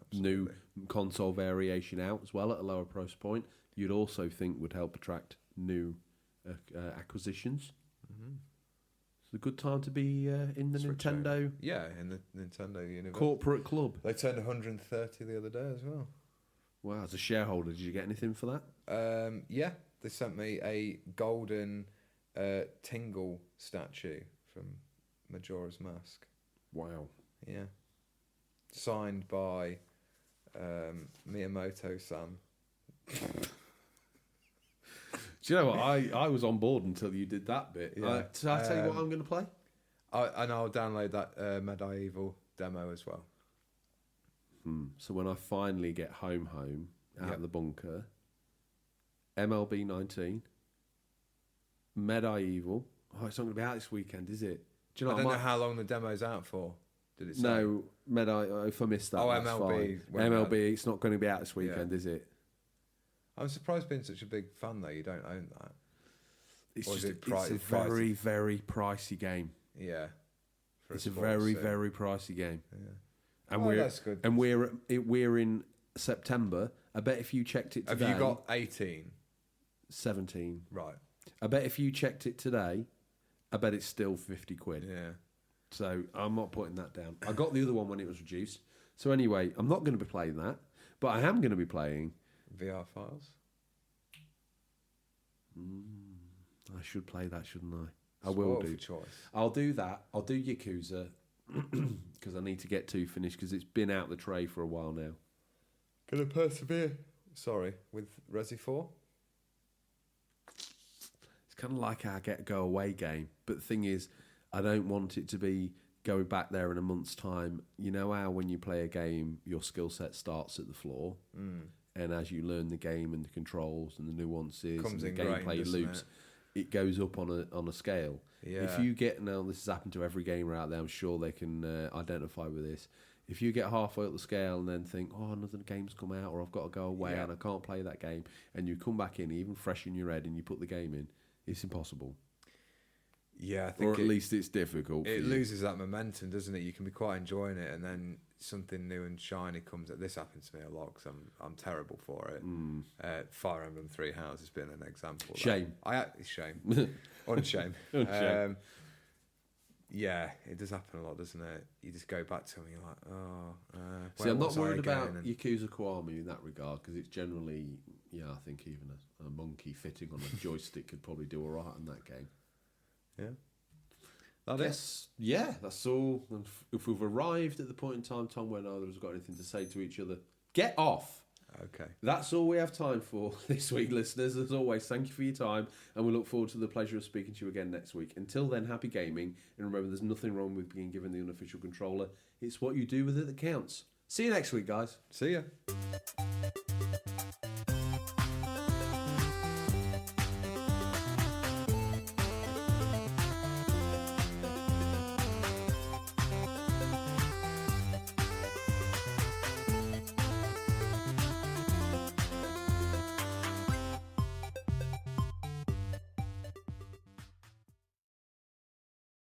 Absolutely. New console variation out as well at a lower price point. You'd also think would help attract new acquisitions. It's a good time to be in the Switch Nintendo. Yeah, in the Nintendo universe. Corporate club. They turned 130 the other day as well. Wow, as a shareholder, did you get anything for that? Yeah, they sent me a golden Tingle statue from Majora's Mask. Wow. Yeah. Signed by Miyamoto-san. Do you know what? I was on board until you did that bit. Yeah. So I tell you what I'm going to play? And I'll download that Medieval demo as well. So when I finally get home out of the bunker, MLB 19, Medieval. Oh, it's not going to be out this weekend, is it? Do you know I don't know how long the demo's out for. Did it say? No, if I missed that, that's MLB. fine. MLB, it's not going to be out this weekend, is it? I'm surprised being such a big fan though, you don't own that. It's a very, very pricey game. Yeah. It's a very, very pricey game. Yeah. And that's good. And we're in September. I bet if you checked it today. Have you got 18? 17. Right. I bet if you checked it today, I bet it's still 50 quid. Yeah. So I'm not putting that down. I got the other one when it was reduced. So anyway, I'm not going to be playing that, but I am going to be playing VR Files. I should play that, shouldn't I? I will do. Choice. I'll do that. I'll do Yakuza because I need to get 2 finished because it's been out the tray for a while now. Gonna persevere. Sorry, with Resi 4. It's kind of like our go away game, but the thing is, I don't want it to be going back there in a month's time. You know how when you play a game, your skill set starts at the floor, and as you learn the game and the controls and the nuances and the gameplay loops, it goes up on a scale. Yeah. If you get, now this has happened to every gamer out there, I'm sure they can identify with this. If you get halfway up the scale and then think, oh, another game's come out or I've got to go away and I can't play that game, and you come back in, even fresh in your head, and you put the game in, it's impossible. Yeah, I think or at least it's difficult. It loses that momentum, doesn't it? You can be quite enjoying it, and then something new and shiny comes. This happens to me a lot because I'm terrible for it. Fire Emblem Three Houses has been an example. Shame. Shame. Unshame. Unshame. Yeah, it does happen a lot, doesn't it? You just go back to them and you're like, See, I'm not worried about Yakuza Kiwami in that regard because it's generally, I think even a monkey fitting on a joystick could probably do all right in that game. Yeah. That's all. And if we've arrived at the point in time, Tom, where neither of us got anything to say to each other, get off. Okay. That's all we have time for this week, listeners. As always, thank you for your time, and we look forward to the pleasure of speaking to you again next week. Until then, happy gaming, and remember, there's nothing wrong with being given the unofficial controller. It's what you do with it that counts. See you next week, guys. See ya.